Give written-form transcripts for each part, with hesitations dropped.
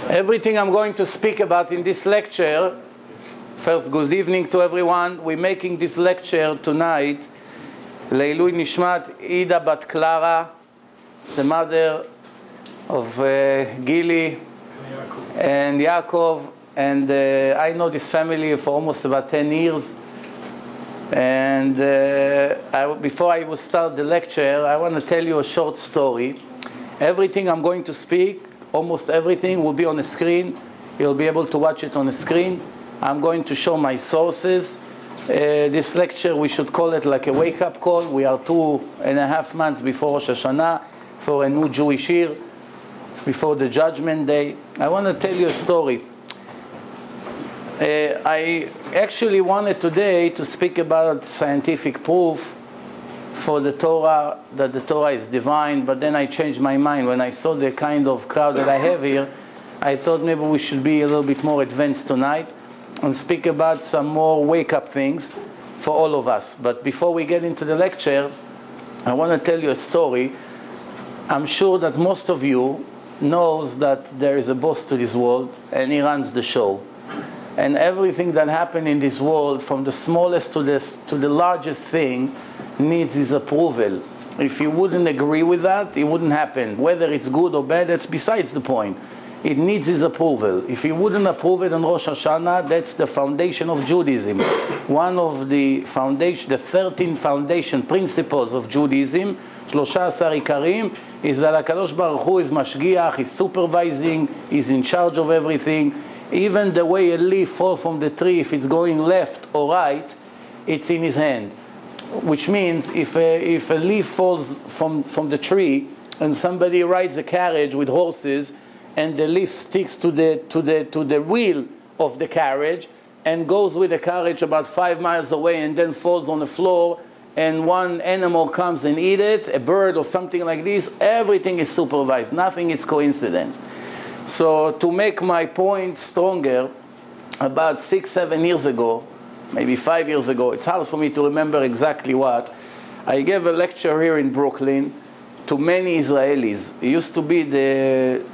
Everything I'm going to speak about in this lecture, first, good evening to everyone. We're making this lecture tonight, Leilui Nishmat Ida Bat Clara. It's the mother of Gili and Yaakov. And I know this family for almost about 10 years. And before I will start the lecture, I want to tell you a short story. Everything I'm going to speak, almost everything, will be on the screen. You'll be able to watch it on the screen. I'm going to show my sources. This lecture, we should call it like a wake-up call. We are 2.5 months before Rosh Hashanah for a new Jewish year, before the Judgment Day. I want to tell you a story. I actually wanted today to speak about scientific proof for the Torah, that the Torah is divine, but then I changed my mind. When I saw the kind of crowd that I have here, I thought maybe we should be a little bit more advanced tonight and speak about some more wake-up things for all of us. But before we get into the lecture, I want to tell you a story. I'm sure that most of you knows that there is a boss to this world, and he runs the show. And everything that happened in this world, from the smallest to the largest thing, needs his approval. If you wouldn't agree with that, it wouldn't happen. Whether it's good or bad, that's besides the point. It needs his approval. If you wouldn't approve it on Rosh Hashanah, that's the foundation of Judaism. One of the 13 foundation principles of Judaism, 13 Ikarim, is that HaKadosh Baruch Hu is Mashgiach, he's supervising, he's in charge of everything. Even the way a leaf falls from the tree, if it's going left or right, it's in his hand. Which means if a leaf falls from the tree and somebody rides a carriage with horses and the leaf sticks to the wheel of the carriage and goes with the carriage about 5 miles away and then falls on the floor and one animal comes and eats it, a bird or something like this, everything is supervised. Nothing is coincidence. So to make my point stronger, about 6-7 years ago, maybe 5 years ago, it's hard for me to remember exactly what, I gave a lecture here in Brooklyn to many Israelis. It used to be the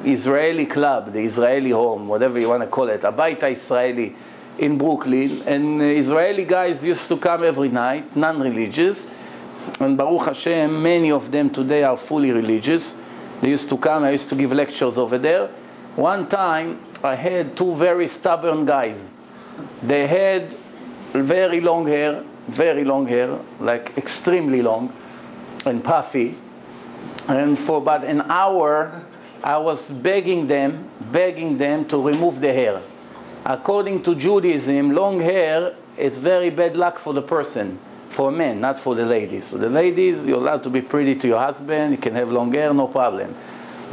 Israeli club, the Israeli home, whatever you want to call it, Abaita Israeli in Brooklyn. And Israeli guys used to come every night, non-religious. And Baruch Hashem, many of them today are fully religious. They used to come, I used to give lectures over there. One time, I had two very stubborn guys. They had very long hair, like extremely long and puffy. And for about an hour, I was begging them to remove the hair. According to Judaism, long hair is very bad luck for the person. For men, not for the ladies. For the ladies, you're allowed to be pretty to your husband, you can have long hair, no problem.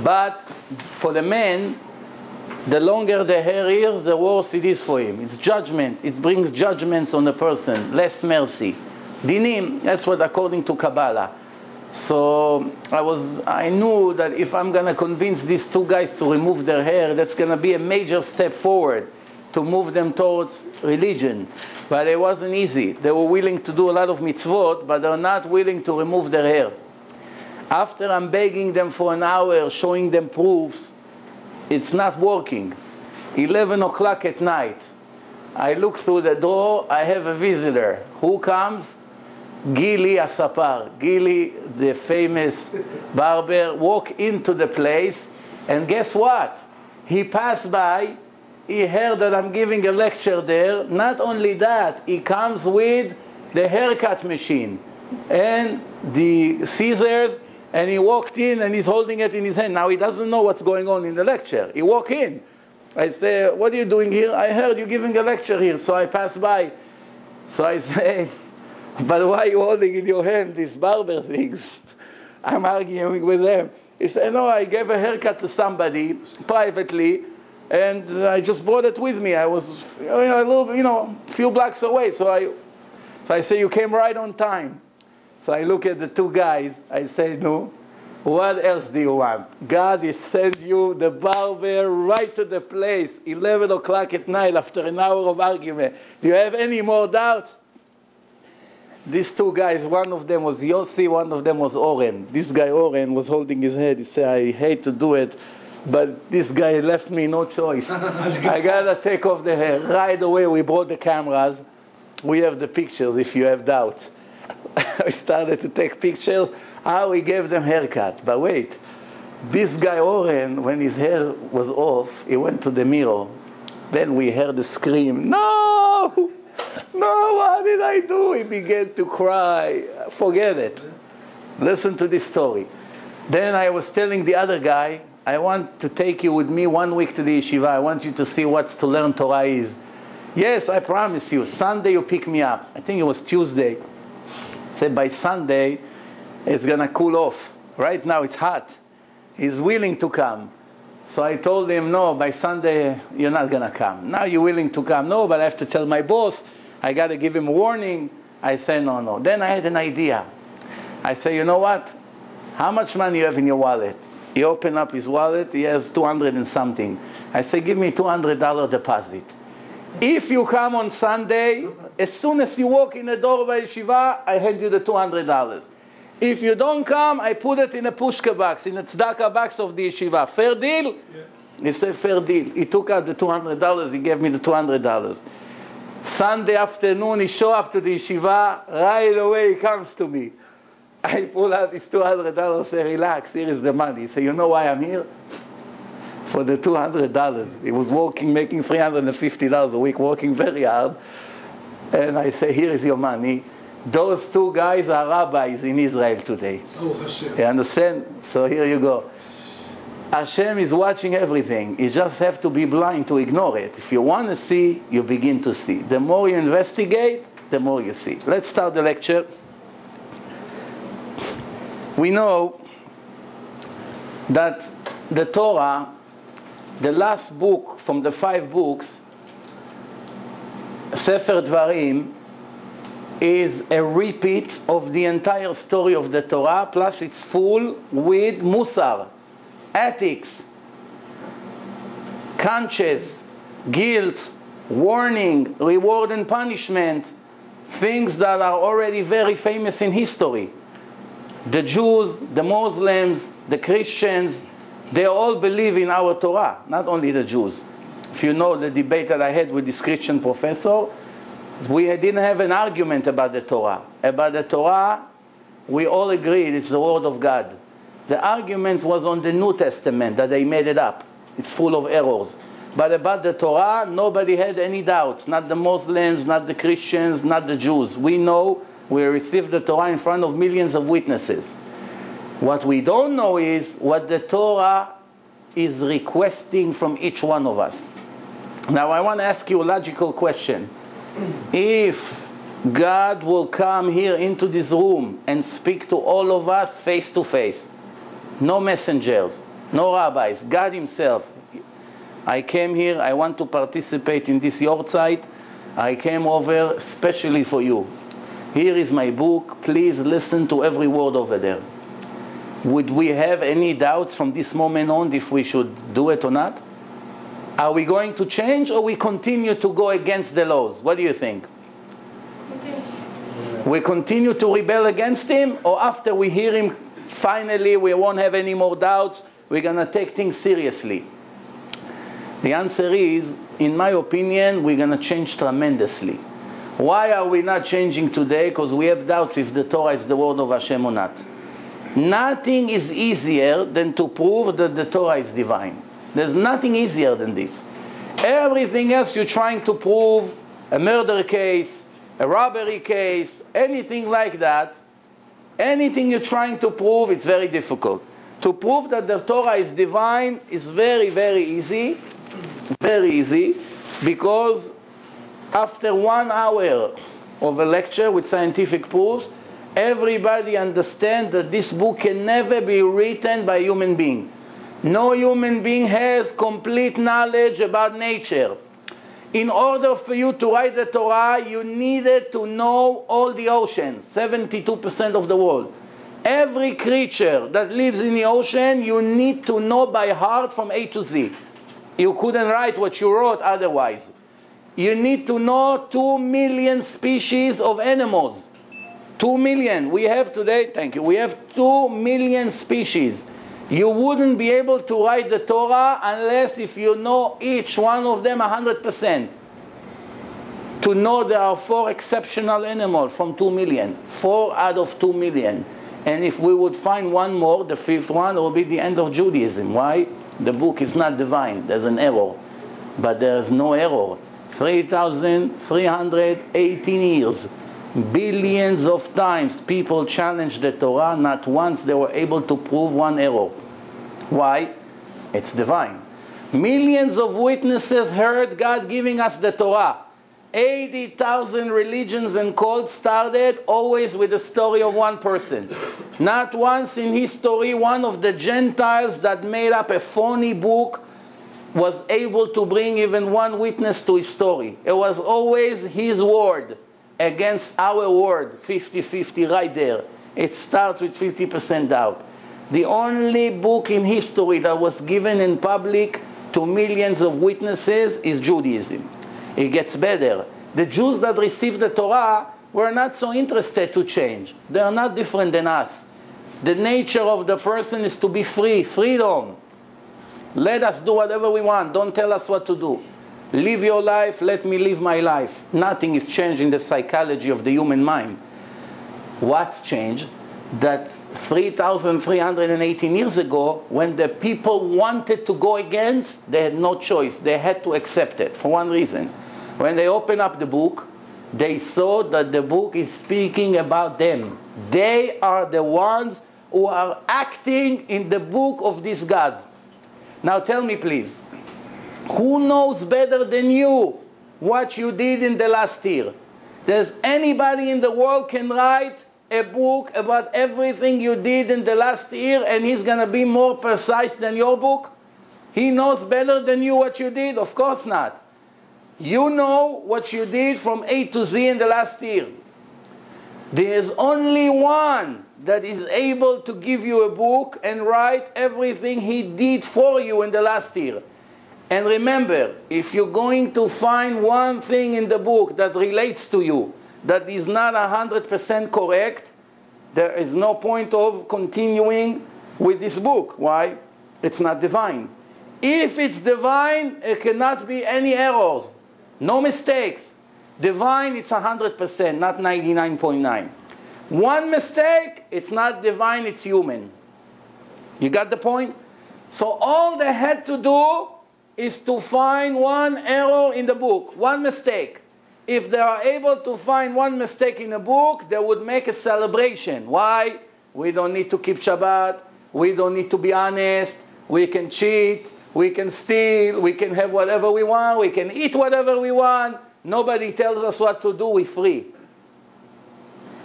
But for the men, the longer the hair is, the worse it is for him. It's judgment. It brings judgments on the person, less mercy. Dinim, that's what according to Kabbalah. So I knew that if I'm going to convince these two guys to remove their hair, that's going to be a major step forward to move them towards religion. But it wasn't easy. They were willing to do a lot of mitzvot, but they're not willing to remove their hair. After I'm begging them for an hour, showing them proofs, it's not working. 11 o'clock at night, I look through the door, I have a visitor. Who comes? Gili Asapar. Gili, the famous barber, walk into the place, and guess what? He passed by. He heard that I'm giving a lecture there. Not only that, he comes with the haircut machine and the scissors, and he walked in and he's holding it in his hand. Now he doesn't know what's going on in the lecture. He walked in. I say, what are you doing here? I heard you giving a lecture here, so I passed by. So I say, but why are you holding in your hand these barber things? I'm arguing with them. He said, no, I gave a haircut to somebody privately, and I just brought it with me. I was a few blocks away. So I say, you came right on time. So I look at the two guys. I say, no, what else do you want? God has sent you the barber right to the place, 11 o'clock at night after an hour of argument. Do you have any more doubts? These two guys, one of them was Yossi, one of them was Oren. This guy, Oren, was holding his head. He said, I hate to do it, But this guy left me no choice. I gotta take off the hair. Right away, we brought the cameras. We have the pictures if you have doubts. We started to take pictures. We gave them haircut. But wait, this guy Oren, when his hair was off, he went to the mirror. Then we heard the scream, no! No, what did I do? He began to cry. Forget it. Listen to this story. Then I was telling the other guy, I want to take you with me 1 week to the yeshiva. I want you to see what's to learn Torah is. Yes, I promise you. Sunday you pick me up. I think it was Tuesday. I said by Sunday it's going to cool off. Right now it's hot. He's willing to come. So I told him, no, by Sunday you're not going to come. Now you're willing to come. No, but I have to tell my boss. I got to give him a warning. I say, no, no. Then I had an idea. I say, you know what? How much money you have in your wallet? He opened up his wallet. He has 200 and something. I say, give me $200 deposit. If you come on Sunday, as soon as you walk in the door of yeshiva, I hand you the $200. If you don't come, I put it in a pushka box, in a tzedakah box of the yeshiva. Fair deal? Yeah. He said, fair deal. He took out the $200. He gave me the $200. Sunday afternoon, he showed up to the yeshiva. Right away, he comes to me. I pull out his $200, say, relax, here is the money. He said, you know why I'm here? For the $200. He was working, making $350 a week, working very hard. And I say, here is your money. Those two guys are rabbis in Israel today. Oh, Hashem. You understand? So here you go. Hashem is watching everything. You just have to be blind to ignore it. If you want to see, you begin to see. The more you investigate, the more you see. Let's start the lecture. We know that the Torah, the last book from the 5 books, Sefer Dvarim, is a repeat of the entire story of the Torah, plus it's full with musar, ethics, conscience, guilt, warning, reward and punishment, things that are already very famous in history. The Jews, the Muslims, the Christians, they all believe in our Torah, not only the Jews. If you know the debate that I had with this Christian professor, we didn't have an argument about the Torah. About the Torah, we all agreed it's the Word of God. The argument was on the New Testament, that they made it up. It's full of errors. But about the Torah, nobody had any doubts. Not the Muslims, not the Christians, not the Jews. We know we received the Torah in front of millions of witnesses. What we don't know is what the Torah is requesting from each one of us. Now I want to ask you a logical question. If God will come here into this room and speak to all of us face to face, no messengers, no rabbis, God himself, I came here, I want to participate in this yahrzeit, I came over especially for you. Here is my book, please listen to every word over there. Would we have any doubts from this moment on if we should do it or not? Are we going to change or we continue to go against the laws? What do you think? We continue to rebel against him, or after we hear him, finally we won't have any more doubts, we're going to take things seriously? The answer is, in my opinion, we're going to change tremendously. Why are we not changing today? Because we have doubts if the Torah is the word of Hashem or not. Nothing is easier than to prove that the Torah is divine. There's nothing easier than this. Everything else you're trying to prove, a murder case, a robbery case, anything like that, anything you're trying to prove, it's very difficult. To prove that the Torah is divine is very, very easy. Very easy. Because after 1 hour of a lecture with scientific proofs, everybody understands that this book can never be written by a human being. No human being has complete knowledge about nature. In order for you to write the Torah, you needed to know all the oceans, 72% of the world. Every creature that lives in the ocean, you need to know by heart from A to Z. You couldn't write what you wrote otherwise. You need to know 2 million species of animals. 2 million. We have today, thank you, we have 2 million species. You wouldn't be able to write the Torah unless if you know each one of them 100%. To know there are 4 exceptional animals from 2 million. 4 out of 2 million. And if we would find one more, the 5th one, it will be the end of Judaism. Why? The book is not divine. There's an error. But there's no error. 3,318 years. Billions of times people challenged the Torah. Not once they were able to prove one error. Why? It's divine. Millions of witnesses heard God giving us the Torah. 80,000 religions and cults started always with the story of one person. Not once in history one of the Gentiles that made up a phony book was able to bring even one witness to his story. It was always his word against our word, 50-50 right there. It starts with 50% doubt. The only book in history that was given in public to millions of witnesses is Judaism. It gets better. The Jews that received the Torah were not so interested to change. They are not different than us. The nature of the person is to be free, freedom. Let us do whatever we want. Don't tell us what to do. Live your life, let me live my life. Nothing is changed in the psychology of the human mind. What's changed? That 3,318 years ago, when the people wanted to go against, they had no choice. They had to accept it for one reason. When they opened up the book, they saw that the book is speaking about them. They are the ones who are acting in the book of this God. Now tell me please, who knows better than you what you did in the last year? Does anybody in the world can write a book about everything you did in the last year and he's going to be more precise than your book? He knows better than you what you did? Of course not. You know what you did from A to Z in the last year. There is only one that is able to give you a book and write everything he did for you in the last year. And remember, if you're going to find one thing in the book that relates to you that is not 100% correct, there is no point of continuing with this book. Why? It's not divine. If it's divine, it cannot be any errors. No mistakes. Divine, it's 100%, not 99.9. One mistake, it's not divine, it's human. You got the point? So all they had to do is to find one error in the book, one mistake. If they are able to find one mistake in a book, they would make a celebration. Why? We don't need to keep Shabbat. We don't need to be honest. We can cheat. We can steal. We can have whatever we want. We can eat whatever we want. Nobody tells us what to do. We're free.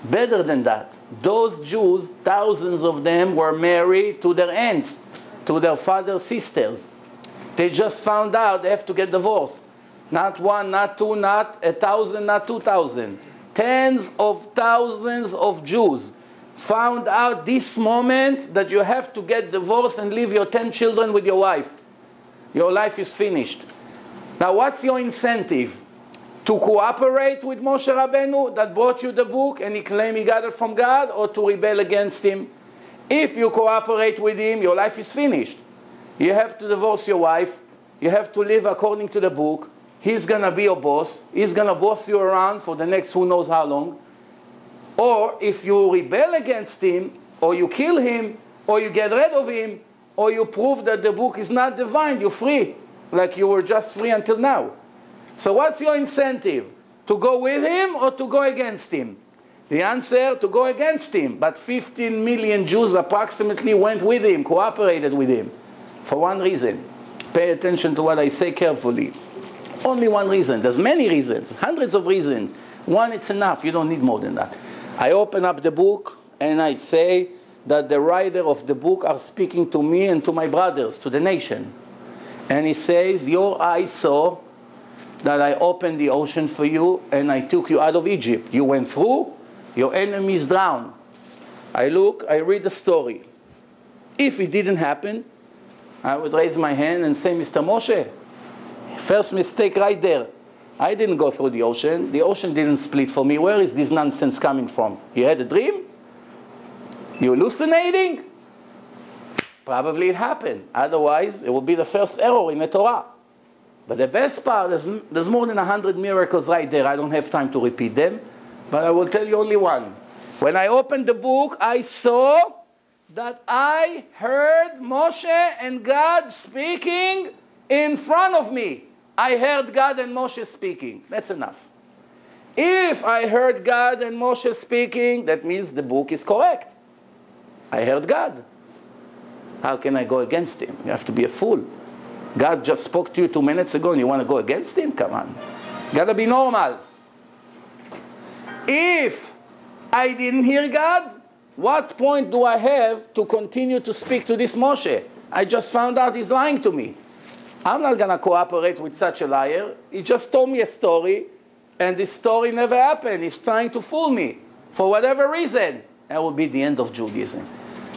Better than that, those Jews, thousands of them, were married to their aunts, to their father's sisters. They just found out they have to get divorced. Not one, not two, not 1,000, not 2,000. Tens of thousands of Jews found out this moment that you have to get divorced and leave your 10 children with your wife. Your life is finished. Now what's your incentive? To cooperate with Moshe Rabbeinu that brought you the book and he claimed he got it from God, or to rebel against him? If you cooperate with him, your life is finished. You have to divorce your wife. You have to live according to the book. He's going to be your boss. He's going to boss you around for the next who knows how long. Or if you rebel against him, or you kill him, or you get rid of him, or you prove that the book is not divine, you're free. Like you were just free until now. So what's your incentive? To go with him or to go against him? The answer, to go against him. But 15 million Jews approximately went with him, cooperated with him. For one reason. Pay attention to what I say carefully. Only one reason. There's many reasons, hundreds of reasons. One, it's enough. You don't need more than that. I open up the book and I say that the writer of the book are speaking to me and to my brothers, to the nation. And he says, your eyes saw that I opened the ocean for you and I took you out of Egypt. You went through, your enemies drowned. I look, I read the story. If it didn't happen, I would raise my hand and say, Mr. Moshe, first mistake right there. I didn't go through the ocean. The ocean didn't split for me. Where is this nonsense coming from? You had a dream? You hallucinating? Probably it happened. Otherwise, it will be the first error in the Torah. But the best part is there's more than 100 miracles right there. I don't have time to repeat them, but I will tell you only one. When I opened the book, I saw that I heard Moshe and God speaking in front of me. I heard God and Moshe speaking. That's enough. If I heard God and Moshe speaking, that means the book is correct. I heard God. How can I go against him? You have to be a fool. God just spoke to you 2 minutes ago and you want to go against him? Come on. Gotta be normal. If I didn't hear God, what point do I have to continue to speak to this Moshe? I just found out he's lying to me. I'm not going to cooperate with such a liar. He just told me a story, and this story never happened. He's trying to fool me for whatever reason. That will be the end of Judaism.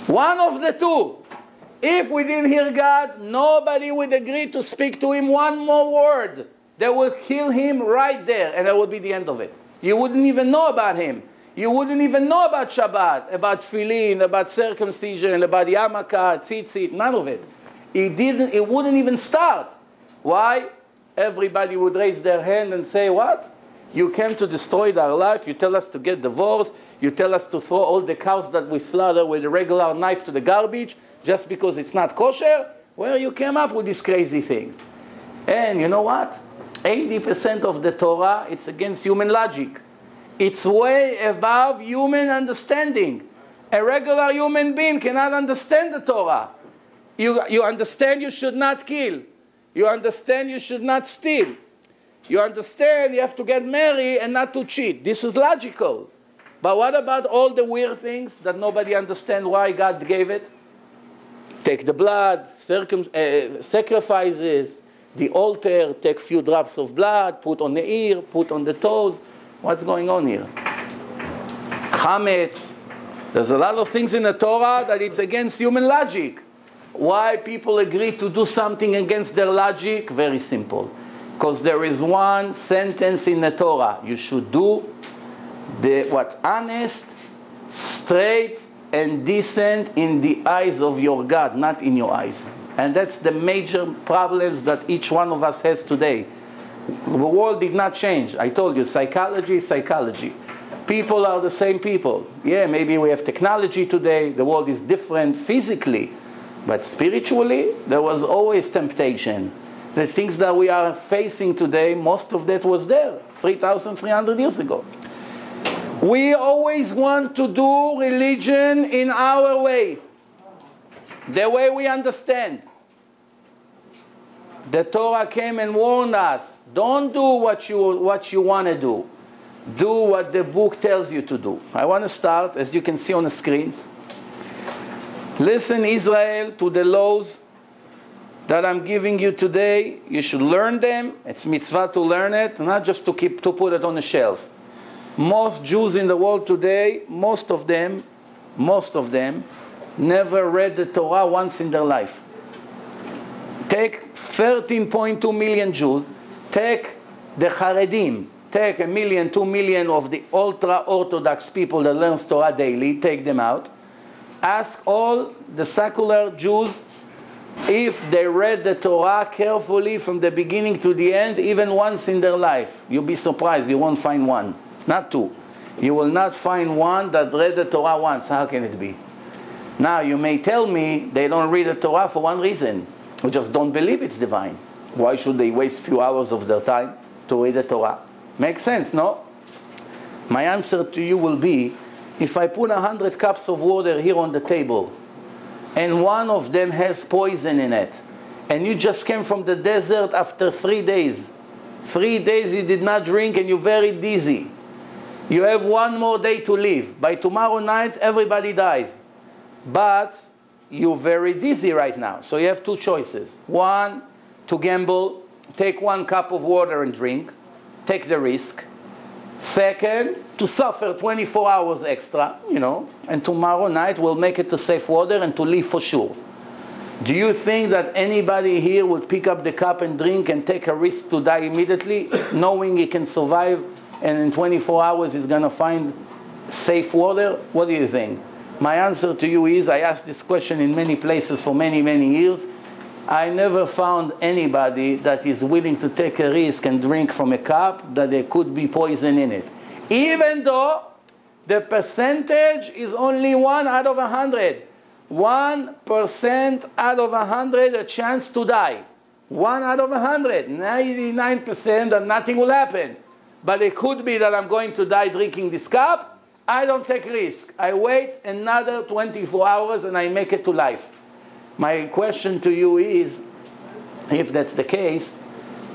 One of the two. If we didn't hear God, nobody would agree to speak to him one more word. They would kill him right there, and that would be the end of it. You wouldn't even know about him. You wouldn't even know about Shabbat, about Tefillin, about circumcision, about Yarmulke, tzitzit, none of it. It wouldn't even start. Why? Everybody would raise their hand and say, what? You came to destroy our life, you tell us to get divorced, you tell us to throw all the cows that we slaughter with a regular knife to the garbage, just because it's not kosher? Well, you came up with these crazy things. And you know what? 80% of the Torah, it's against human logic. It's way above human understanding. A regular human being cannot understand the Torah. You understand you should not kill. You understand you should not steal. You understand you have to get married and not to cheat. This is logical. But what about all the weird things that nobody understands why God gave it? Take the blood, sacrifices, the altar, take few drops of blood, put on the ear, put on the toes. What's going on here? Chametz. There's a lot of things in the Torah that it's against human logic. Why people agree to do something against their logic? Very simple. Because there is one sentence in the Torah. You should do what's honest, straight, and decent in the eyes of your God, not in your eyes. And that's the major problems that each one of us has today. The world did not change. I told you, psychology is psychology. People are the same people. Yeah, maybe we have technology today. The world is different physically. But spiritually, there was always temptation. The things that we are facing today, most of that was there 3,300 years ago. We always want to do religion in our way. The way we understand. The Torah came and warned us, don't do what you want to do. Do what the book tells you to do. I want to start, as you can see on the screen. Listen, Israel, to the laws that I'm giving you today. You should learn them. It's mitzvah to learn it, not just to put it on a shelf. Most Jews in the world today, most of them, never read the Torah once in their life. Take 13.2 million Jews, take the Haredim, take 1 million, 2 million of the ultra-Orthodox people that learn Torah daily, take them out. Ask all the secular Jews if they read the Torah carefully from the beginning to the end, even once in their life. You'll be surprised, you won't find one, not two. You will not find one that read the Torah once. How can it be? Now, you may tell me they don't read the Torah for one reason. They just don't believe it's divine. Why should they waste a few hours of their time to read the Torah? Makes sense, no? My answer to you will be, if I put 100 cups of water here on the table, and one of them has poison in it, and you just came from the desert after 3 days. 3 days you did not drink and you're very dizzy. You have 1 more day to live. By tomorrow night, everybody dies. But you're very dizzy right now. So you have 2 choices. One, to gamble, take 1 cup of water and drink. Take the risk. Second, to suffer 24 hours extra, and tomorrow night we'll make it to safe water and to live for sure. Do you think that anybody here would pick up the cup and drink and take a risk to die immediately, knowing he can survive and in 24 hours he's going to find safe water? What do you think? My answer to you is, I asked this question in many places for many, many years. I never found anybody that is willing to take a risk and drink from a cup that there could be poison in it. Even though the percentage is only 1 out of 100. 1% out of 100 a chance to die. 1 out of 100. 99% that nothing will happen. But it could be that I'm going to die drinking this cup. I don't take risk. I wait another 24 hours and I make it to life. My question to you is, if that's the case,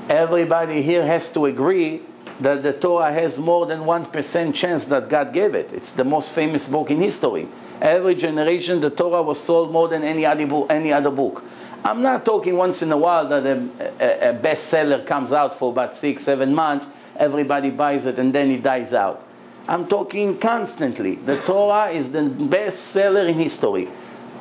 everybody here has to agree that the Torah has more than 1% chance that God gave it. It's the most famous book in history. Every generation, the Torah was sold more than any other book. I'm not talking once in a while that a bestseller comes out for about 6-7 months, everybody buys it and then it dies out. I'm talking constantly. The Torah is the best seller in history.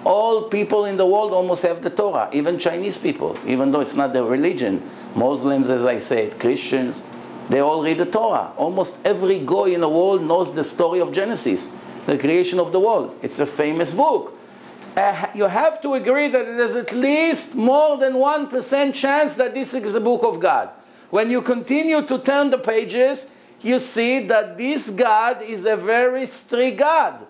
All people in the world almost have the Torah, even Chinese people, even though it's not their religion. Muslims, as I said, Christians, they all read the Torah. Almost every Goy in the world knows the story of Genesis, the creation of the world. It's a famous book. You have to agree that there's at least more than 1% chance that this is the book of God. When you continue to turn the pages, you see that this God is a very strict God.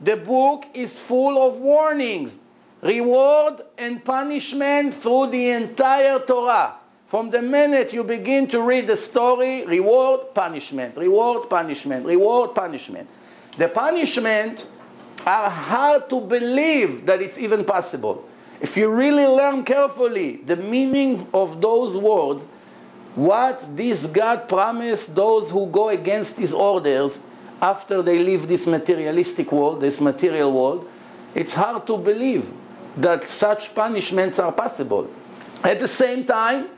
The book is full of warnings, reward and punishment through the entire Torah. From the minute you begin to read the story, reward, punishment, reward, punishment, reward, punishment. The punishment are hard to believe that it's even possible. If you really learn carefully the meaning of those words, what this God promised those who go against his orders after they leave this materialistic world, this material world, it's hard to believe that such punishments are possible. At the same time,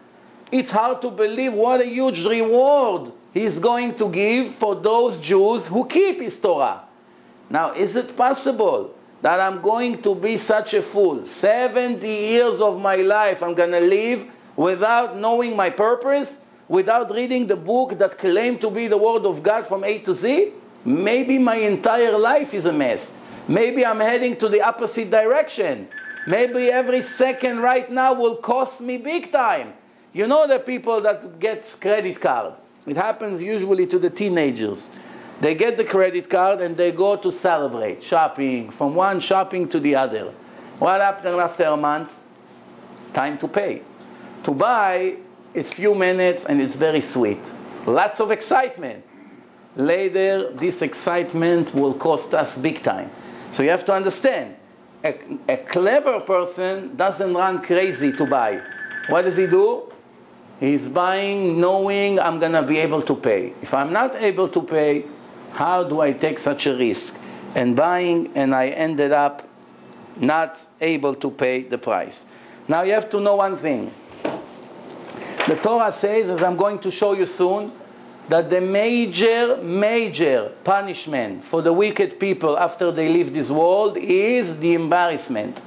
it's hard to believe what a huge reward he's going to give for those Jews who keep his Torah. Now, is it possible that I'm going to be such a fool? 70 years of my life I'm going to live without knowing my purpose, without reading the book that claimed to be the Word of God from A to Z? Maybe my entire life is a mess. Maybe I'm heading to the opposite direction. Maybe every second right now will cost me big time. You know the people that get credit card. It happens usually to the teenagers. They get the credit card and they go to celebrate, shopping, from one shopping to the other. What happens after a month? Time to pay. To buy, it's few minutes and it's very sweet. Lots of excitement. Later, this excitement will cost us big time. So you have to understand, a clever person doesn't run crazy to buy. What does he do? He's buying knowing I'm going to be able to pay. If I'm not able to pay, how do I take such a risk? And buying, and I ended up not able to pay the price. Now you have to know one thing. The Torah says, as I'm going to show you soon, that the major punishment for the wicked people after they leave this world is the embarrassment.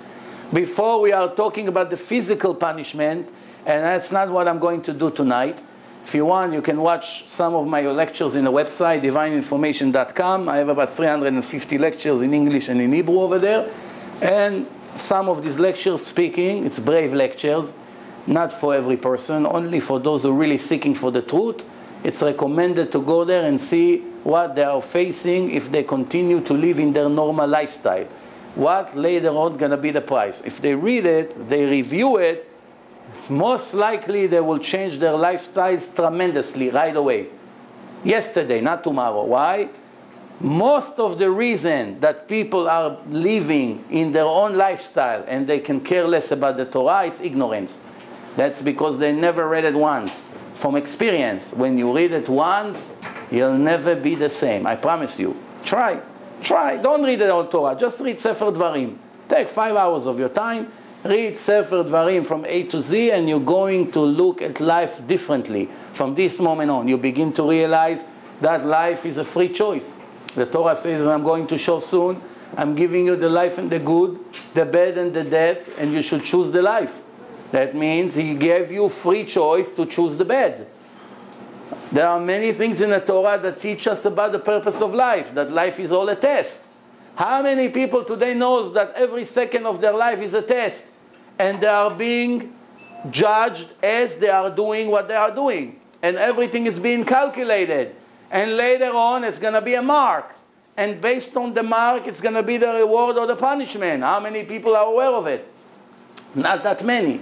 Before we are talking about the physical punishment, and that's not what I'm going to do tonight. If you want, you can watch some of my lectures in the website, divineinformation.com. I have about 350 lectures in English and in Hebrew over there. And some of these lectures speaking, it's brave lectures, not for every person, only for those who are really seeking for the truth. It's recommended to go there and see what they are facing if they continue to live in their normal lifestyle. What later on going to be the price. If they read it, they review it, most likely they will change their lifestyles tremendously right away. Yesterday, not tomorrow. Why? Most of the reason that people are living in their own lifestyle and they can care less about the Torah, it's ignorance. That's because they never read it once. From experience, when you read it once, you'll never be the same. I promise you. Try. Don't read the whole Torah. Just read Sefer Dvarim. Take 5 hours of your time. Read Sefer Dvarim from A to Z, and you're going to look at life differently. From this moment on, you begin to realize that life is a free choice. The Torah says, I'm going to show soon, I'm giving you the life and the good, the bad and the death, and you should choose the life. That means he gave you free choice to choose the bad. There are many things in the Torah that teach us about the purpose of life, that life is all a test. How many people today knows that every second of their life is a test, and they are being judged as they are doing what they are doing, and everything is being calculated, and later on it's going to be a mark, and based on the mark it's going to be the reward or the punishment. How many people are aware of it? Not that many.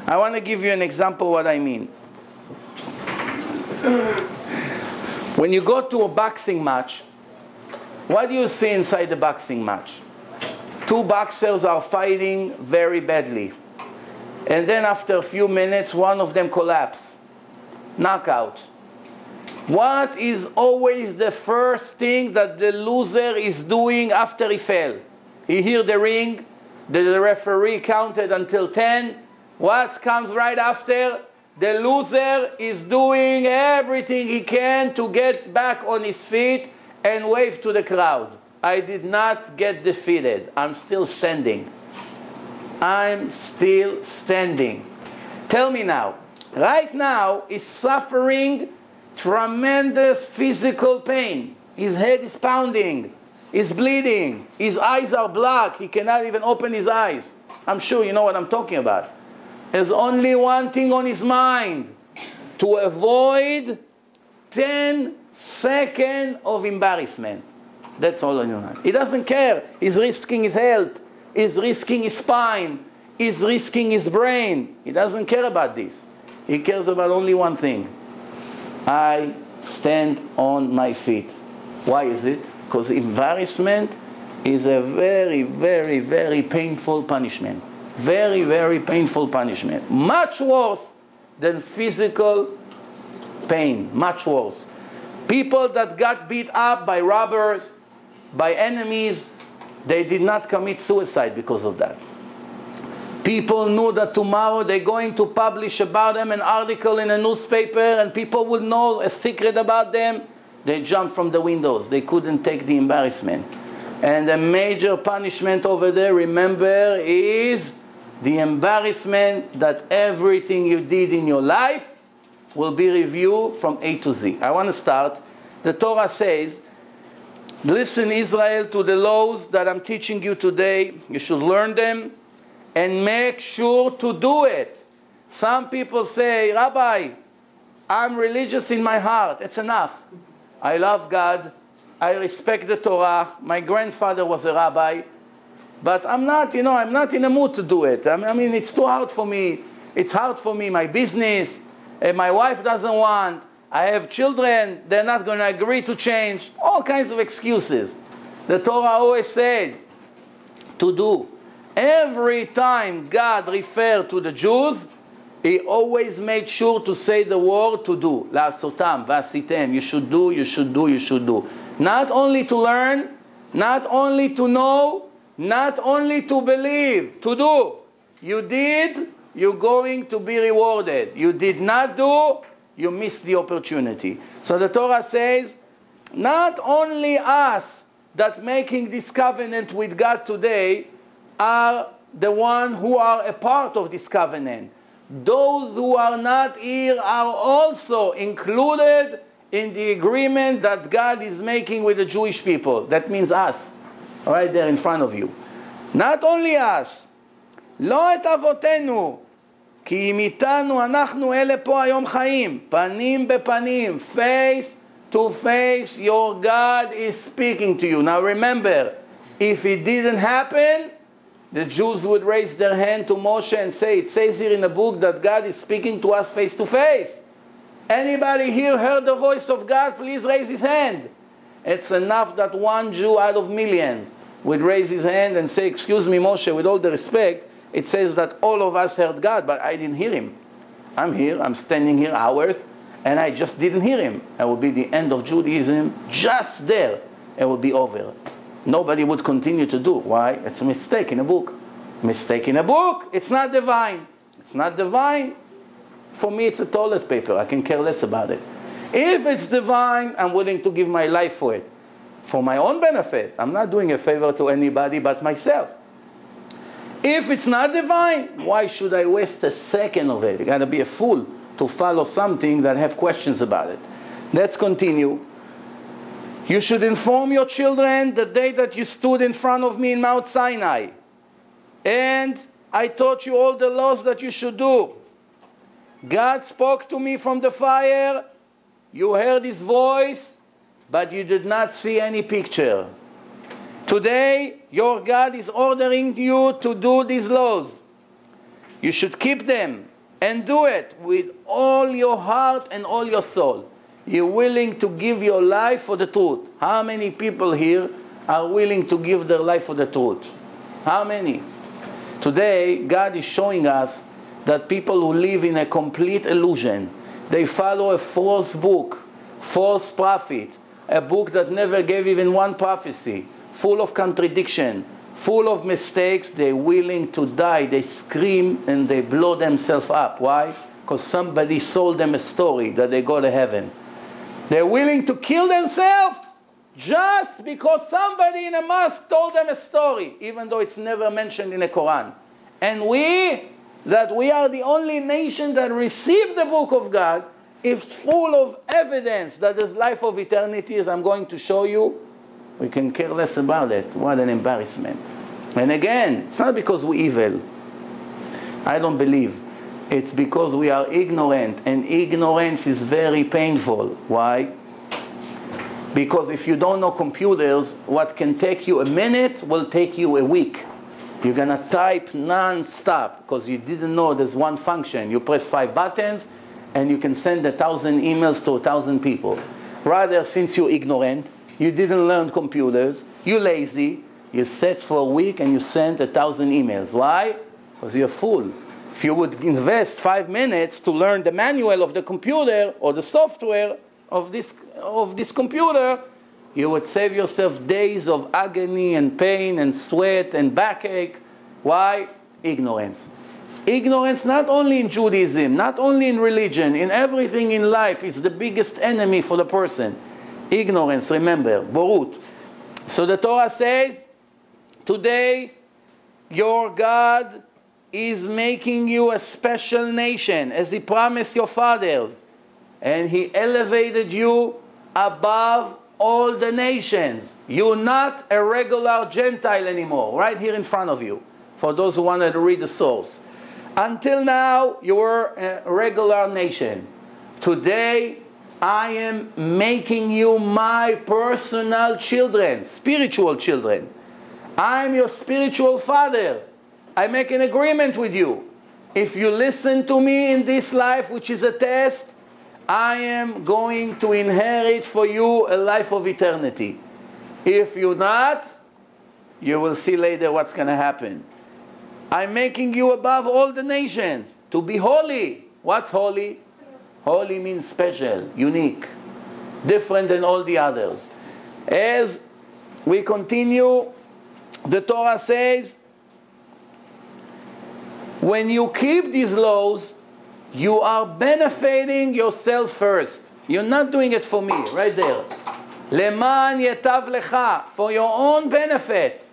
I want to give you an example what I mean. When you go to a boxing match, what do you see inside the boxing match? Two boxers are fighting very badly. And then after a few minutes, one of them collapses. Knockout. What is always the first thing that the loser is doing after he fell? He hears the ring, the referee counted until 10. What comes right after? The loser is doing everything he can to get back on his feet and wave to the crowd. I did not get defeated. I'm still standing. I'm still standing. Tell me now, right now he's suffering tremendous physical pain. His head is pounding. He's bleeding. His eyes are black. He cannot even open his eyes. I'm sure you know what I'm talking about. There's only one thing on his mind: to avoid 10 seconds of embarrassment. That's all on your mind. He doesn't care. He's risking his health. He's risking his spine. He's risking his brain. He doesn't care about this. He cares about only one thing. I stand on my feet. Why is it? Because embarrassment is a very, very, very painful punishment. Very, very painful punishment. Much worse than physical pain. Much worse. People that got beat up by robbers, by enemies, they did not commit suicide because of that. People knew that tomorrow they're going to publish about them an article in a newspaper and people would know a secret about them. They jumped from the windows. They couldn't take the embarrassment. And the major punishment over there, remember, is the embarrassment that everything you did in your life will be reviewed from A to Z. I want to start. The Torah says, listen, Israel, to the laws that I'm teaching you today. You should learn them and make sure to do it. Some people say, Rabbi, I'm religious in my heart. It's enough. I love God. I respect the Torah. My grandfather was a rabbi. But I'm not, I'm not in a mood to do it. I mean, it's too hard for me. It's hard for me, my business. My wife doesn't want. I have children. They're not going to agree to change. All kinds of excuses. The Torah always said to do. Every time God referred to the Jews, He always made sure to say the word to do. La'asotam, va'asitem. You should do, you should do, you should do. Not only to learn, not only to know, not only to believe, to do. You did, you're going to be rewarded. You did not do, you missed the opportunity. So the Torah says, not only us that making this covenant with God today are the one who are a part of this covenant. Those who are not here are also included in the agreement that God is making with the Jewish people. That means us, right there in front of you. Not only us. לא את אבותינו, כי אם איתנו אנחנו אלה פה היום חיים, פנים בפנים, face to face, your God is speaking to you. Now remember, if it didn't happen, the Jews would raise their hand to Moshe and say, it says here in the book that God is speaking to us face to face. Anybody here heard the voice of God? Please raise his hand. It's enough that one Jew out of millions would raise his hand and say, excuse me, Moshe, with all the respect, it says that all of us heard God, but I didn't hear him. I'm here, I'm standing here hours, and I just didn't hear him. It will be the end of Judaism just there. It will be over. Nobody would continue to do. Why? It's a mistake in a book. Mistake in a book, it's not divine. It's not divine. For me, it's a toilet paper. I can care less about it. If it's divine, I'm willing to give my life for it. For my own benefit. I'm not doing a favor to anybody but myself. If it's not divine, why should I waste a second of it? You got to be a fool to follow something that have questions about it. Let's continue. You should inform your children the day that you stood in front of me in Mount Sinai. And I taught you all the laws that you should do. God spoke to me from the fire. You heard his voice, but you did not see any picture. Today, your God is ordering you to do these laws. You should keep them and do it with all your heart and all your soul. You're willing to give your life for the truth. How many people here are willing to give their life for the truth? How many? Today, God is showing us that people who live in a complete illusion, they follow a false book, false prophet, a book that never gave even one prophecy, full of contradiction, full of mistakes. They're willing to die. They scream and they blow themselves up. Why? Because somebody sold them a story that they go to heaven. They're willing to kill themselves just because somebody in a mosque told them a story, even though it's never mentioned in the Quran. And we are the only nation that received the book of God, is full of evidence that there's life of eternity, as I'm going to show you. We can care less about it. What an embarrassment. And again, it's not because we're evil. I don't believe. It's because we are ignorant, and ignorance is very painful. Why? Because if you don't know computers, what can take you a minute will take you a week. You're going to type non-stop because you didn't know there's one function. You press 5 buttons and you can send 1,000 emails to 1,000 people. Rather, since you're ignorant, you didn't learn computers, you're lazy, you sat for a week and you sent 1,000 emails. Why? Because you're a fool. If you would invest 5 minutes to learn the manual of the computer or the software of this computer, you would save yourself days of agony and pain and sweat and backache. Why? Ignorance. Ignorance not only in Judaism, not only in religion, in everything in life, is the biggest enemy for the person. Ignorance, remember, borut. So the Torah says, today your God is making you a special nation, as he promised your fathers. And he elevated you above all the nations. You're not a regular Gentile anymore, right here in front of you, for those who wanted to read the source. Until now, you were a regular nation. Today, I am making you my personal children, spiritual children. I'm your spiritual father. I make an agreement with you. If you listen to me in this life, which is a test, I am going to inherit for you a life of eternity. If you're not, you will see later what's going to happen. I'm making you above all the nations to be holy. What's holy? Holy means special, unique, different than all the others. As we continue, the Torah says, when you keep these laws, you are benefiting yourself first. You're not doing it for me, right there. Leman yetav lecha, for your own benefits.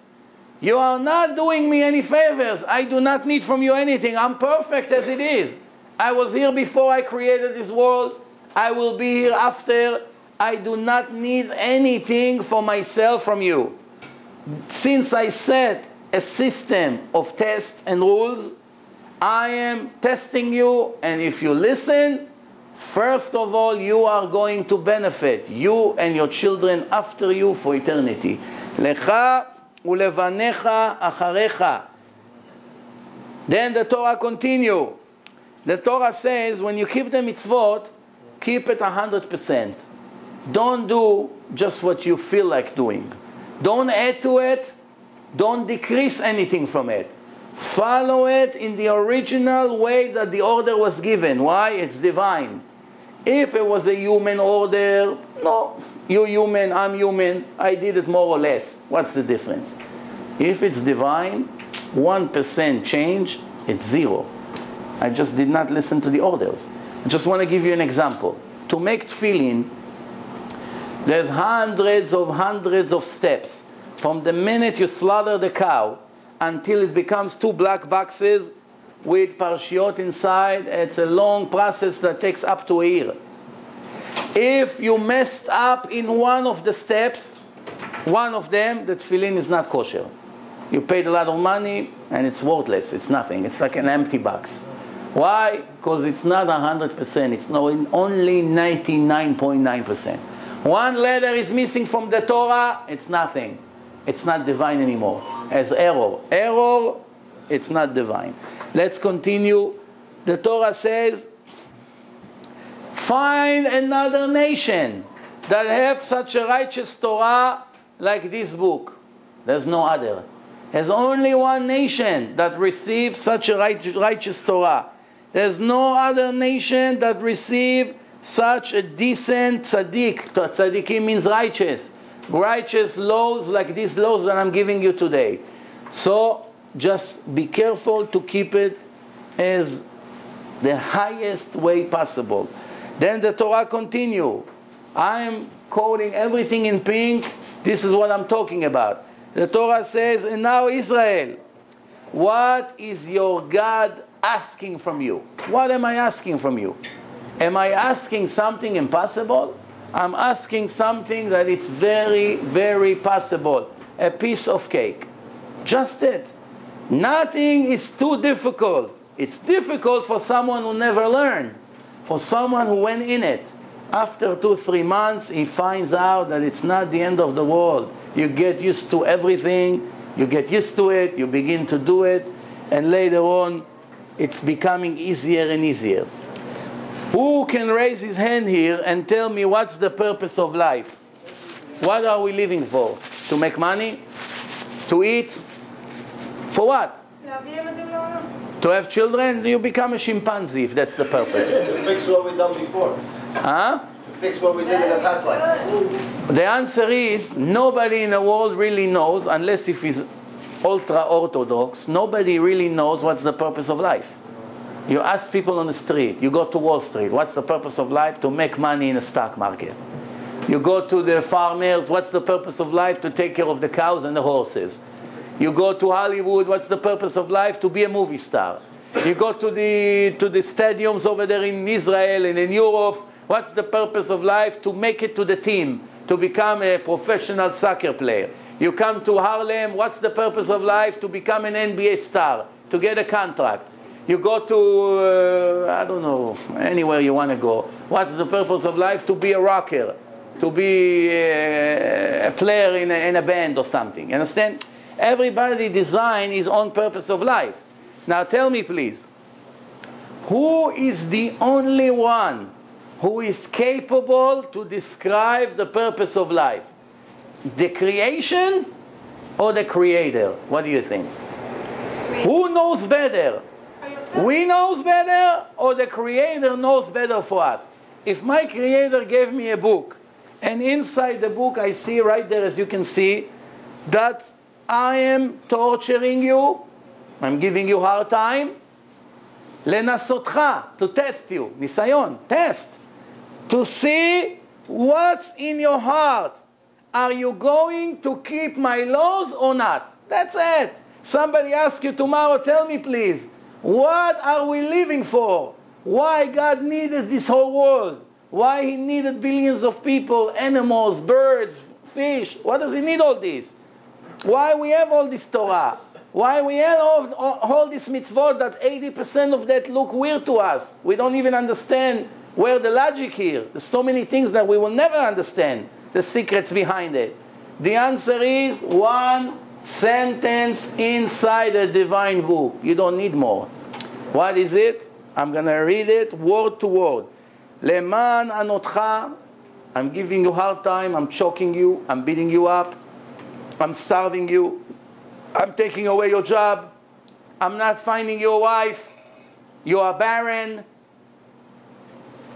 You are not doing me any favors. I do not need from you anything. I'm perfect as it is. I was here before I created this world. I will be here after. I do not need anything for myself from you. Since I set a system of tests and rules, I am testing you, and if you listen, first of all, you are going to benefit, you and your children after you for eternity. Lecha ulevanecha acharecha. Then the Torah continue. The Torah says, when you keep the mitzvot, keep it 100%. Don't do just what you feel like doing. Don't add to it. Don't decrease anything from it. Follow it in the original way that the order was given. Why? It's divine. If it was a human order, no, you're human, I'm human, I did it more or less. What's the difference? If it's divine, 1% change, it's 0. I just did not listen to the orders. I just want to give you an example. To make tefillin, there's hundreds of steps. From the minute you slaughter the cow until it becomes 2 black boxes with parshiot inside, it's a long process that takes up to a year. If you messed up in one of the steps, one of them, the tefillin is not kosher. You paid a lot of money and it's worthless. It's nothing. It's like an empty box. Why? Because it's not 100%. It's only 99.9%. One letter is missing from the Torah, it's nothing. It's not divine anymore. As error. Error, it's not divine. Let's continue. The Torah says, find another nation that have such a righteous Torah like this book. There's no other. There's only one nation that receives such a righteous Torah. There's no other nation that receives such a decent tzaddik. Tzaddikim means righteous. Righteous laws like these laws that I'm giving you today. So just be careful to keep it as the highest way possible. Then the Torah continue. I'm quoting everything in pink. This is what I'm talking about. The Torah says, and now Israel, what is your God asking from you? What am I asking from you? Am I asking something impossible? I'm asking something that it's very, very possible. A piece of cake. Just it. Nothing is too difficult. It's difficult for someone who never learned. For someone who went in it. After 2-3 months, he finds out that it's not the end of the world. You get used to everything. You get used to it. You begin to do it. And later on, it's becoming easier and easier. Who can raise his hand here and tell me what's the purpose of life? What are we living for? To make money? To eat? For what? To have children? You become a chimpanzee if that's the purpose. To fix what we've done before. Huh? To fix what we did in the past life. The answer is nobody in the world really knows, unless if he's ultra-orthodox, nobody really knows what's the purpose of life. You ask people on the street, you go to Wall Street, what's the purpose of life? To make money in the stock market. You go to the farmers, what's the purpose of life? To take care of the cows and the horses. You go to Hollywood, what's the purpose of life? To be a movie star. You go to the stadiums over there in Israel and in Europe, what's the purpose of life? To make it to the team, to become a professional soccer player. You come to Harlem, what's the purpose of life? To become an NBA star, to get a contract. You go to, I don't know, anywhere you want to go. What's the purpose of life? To be a rocker, to be a player in a band or something. You understand? Everybody design his own purpose of life. Now tell me please, who is the only one who is capable to describe the purpose of life? The creation or the creator? What do you think? Who knows better? We knows better or the creator knows better for us? If my creator gave me a book and inside the book I see right there, as you can see, that I am torturing you, I'm giving you hard time, לנסותך, to test you, ניסיון, test, to see what's in your heart. Are you going to keep my laws or not? That's it. Somebody asks you tomorrow, tell me please, what are we living for? Why God needed this whole world? Why He needed billions of people, animals, birds, fish? What does He need all this? Why we have all this Torah? Why we have all this mitzvot that 80% of that look weird to us? We don't even understand where the logic here. There's so many things that we will never understand, the secrets behind it. The answer is one sentence inside a divine book. You don't need more. What is it? I'm going to read it word to word. Leman anotcha, I'm giving you hard time, I'm choking you, I'm beating you up, I'm starving you, I'm taking away your job, I'm not finding your wife, you are barren.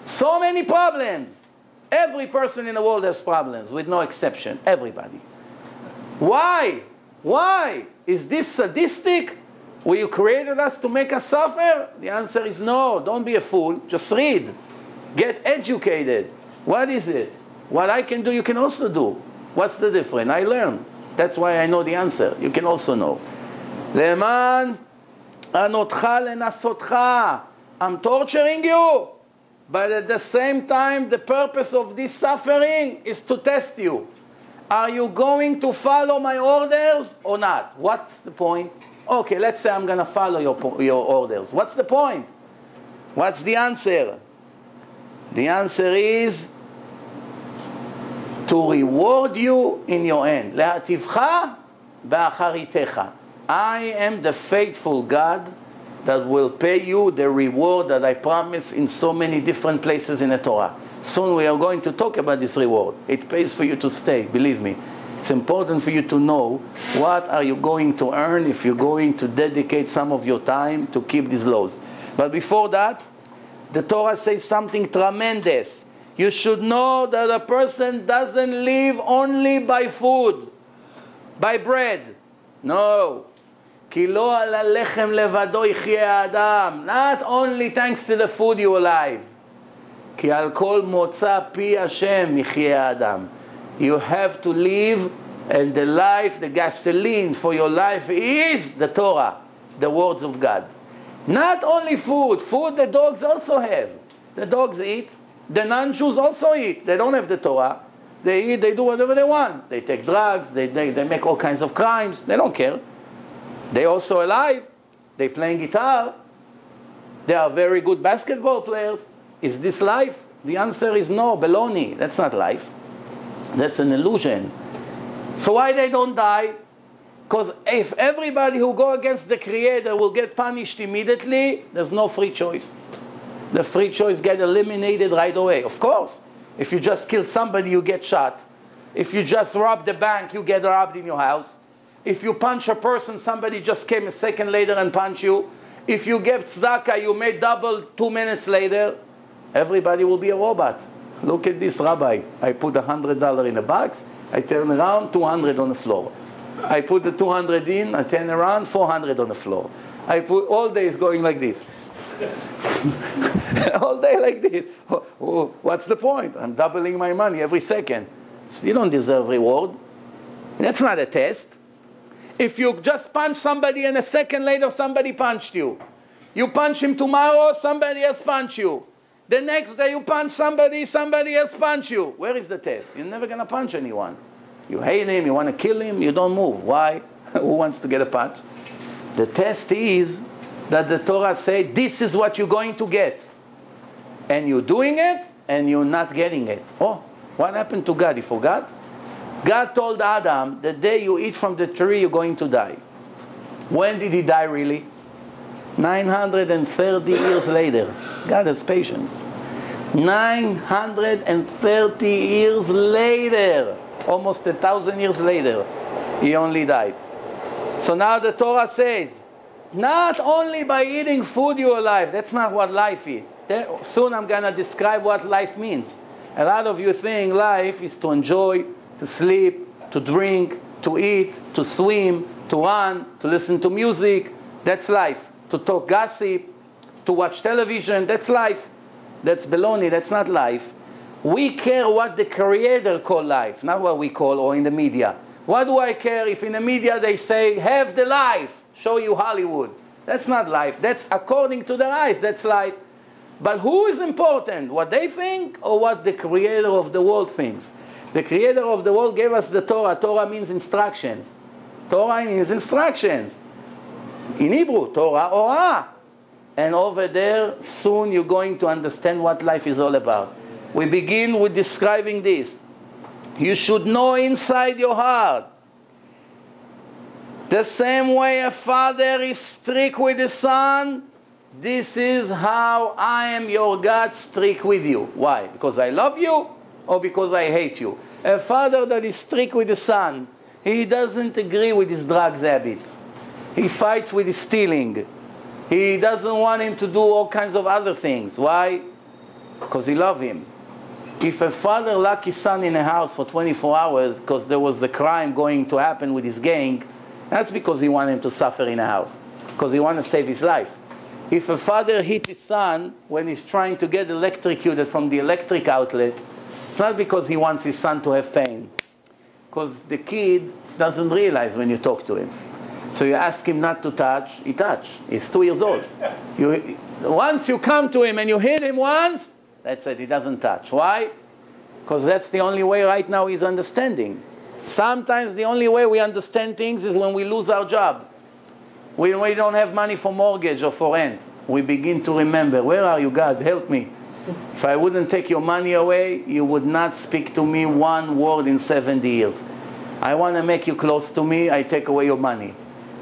So many problems. Every person in the world has problems, with no exception. Everybody. Why? Why? Is this sadistic? Will you created us to make us suffer? The answer is no. Don't be a fool. Just read. Get educated. What is it? What I can do, you can also do. What's the difference? I learn. That's why I know the answer. You can also know. למען anotcha lenasotcha. I'm torturing you. But at the same time, the purpose of this suffering is to test you. Are you going to follow my orders or not? What's the point? Okay, let's say I'm going to follow your orders. What's the point? What's the answer? The answer is to reward you in your end. להטיבך באחריתך. I am the faithful God that will pay you the reward that I promise in so many different places in the Torah. Soon we are going to talk about this reward. It pays for you to stay, believe me. It's important for you to know what are you going to earn if you're going to dedicate some of your time to keep these laws. But before that, the Torah says something tremendous. You should know that a person doesn't live only by food, by bread. No. כי לא על הלחם לבדו יחיה האדם. Not only thanks to the food you're alive. כי על כל מוצא פי השם יחיה האדם. You have to live, and the life, the gasoline for your life is the Torah, the words of God. Not only food. Food the dogs also have. The dogs eat. The non-Jews also eat. They don't have the Torah. They eat, they do whatever they want. They take drugs, they make all kinds of crimes. They don't care. They're also alive. They're playing guitar. They are very good basketball players. Is this life? The answer is no, baloney. That's not life. That's an illusion. So why they don't die? Because if everybody who go against the Creator will get punished immediately, there's no free choice. The free choice get eliminated right away. Of course, if you just killed somebody, you get shot. If you just robbed the bank, you get robbed in your house. If you punch a person, somebody just came a second later and punched you. If you gave tzedakah, you made double 2 minutes later. Everybody will be a robot. Look at this, Rabbi. I put $100 in a box. I turn around, 200 on the floor. I put the 200 in, I turn around, 400 on the floor. I put all day is going like this. All day like this. What's the point? I'm doubling my money every second. You don't deserve reward. That's not a test. If you just punch somebody and a second later somebody punched you. You punch him tomorrow, somebody else punch you. The next day you punch somebody, somebody else punch you. Where is the test? You're never going to punch anyone. You hate him, you want to kill him, you don't move. Why? Who wants to get a punch? The test is that the Torah says, this is what you're going to get. And you're doing it, and you're not getting it. Oh, what happened to God? He forgot? God told Adam, the day you eat from the tree, you're going to die. When did he die really? 930 years later. God has patience. 930 years later, almost 1,000 years later, he only died. So now the Torah says, not only by eating food you're alive. That's not what life is. Soon I'm going to describe what life means. A lot of you think life is to enjoy, to sleep, to drink, to eat, to swim, to run, to listen to music. That's life. To talk gossip, to watch television, that's life. That's baloney, that's not life. We care what the Creator call life, not what we call, or in the media. What do I care if in the media they say, have the life, show you Hollywood. That's not life. That's according to their eyes, that's life. But who is important? What they think or what the Creator of the world thinks? The Creator of the world gave us the Torah. Torah means instructions. Torah means instructions. In Hebrew, Torah, Orah. And over there, soon you're going to understand what life is all about. We begin with describing this. You should know inside your heart. The same way a father is strict with his son, this is how I am your God, strict with you. Why? Because I love you or because I hate you? A father that is strict with his son, he doesn't agree with his drugs habit. He fights with his stealing. He doesn't want him to do all kinds of other things. Why? Because he loves him. If a father locked his son in a house for 24 hours because there was a crime going to happen with his gang, that's because he wanted him to suffer in a house. Because he wanted to save his life. If a father hit his son when he's trying to get electrocuted from the electric outlet, it's not because he wants his son to have pain. Because the kid doesn't realize when you talk to him. So you ask him not to touch, he touch. He's 2 years old. Once you come to him and you hit him once, That's it. He doesn't touch. Why? Because that's the only way right now he's understanding. Sometimes the only way we understand things is when we lose our job. When we don't have money for mortgage or for rent. We begin to remember, where are you, God? Help me. If I wouldn't take your money away, you would not speak to me one word in 70 years. I want to make you close to me, I take away your money.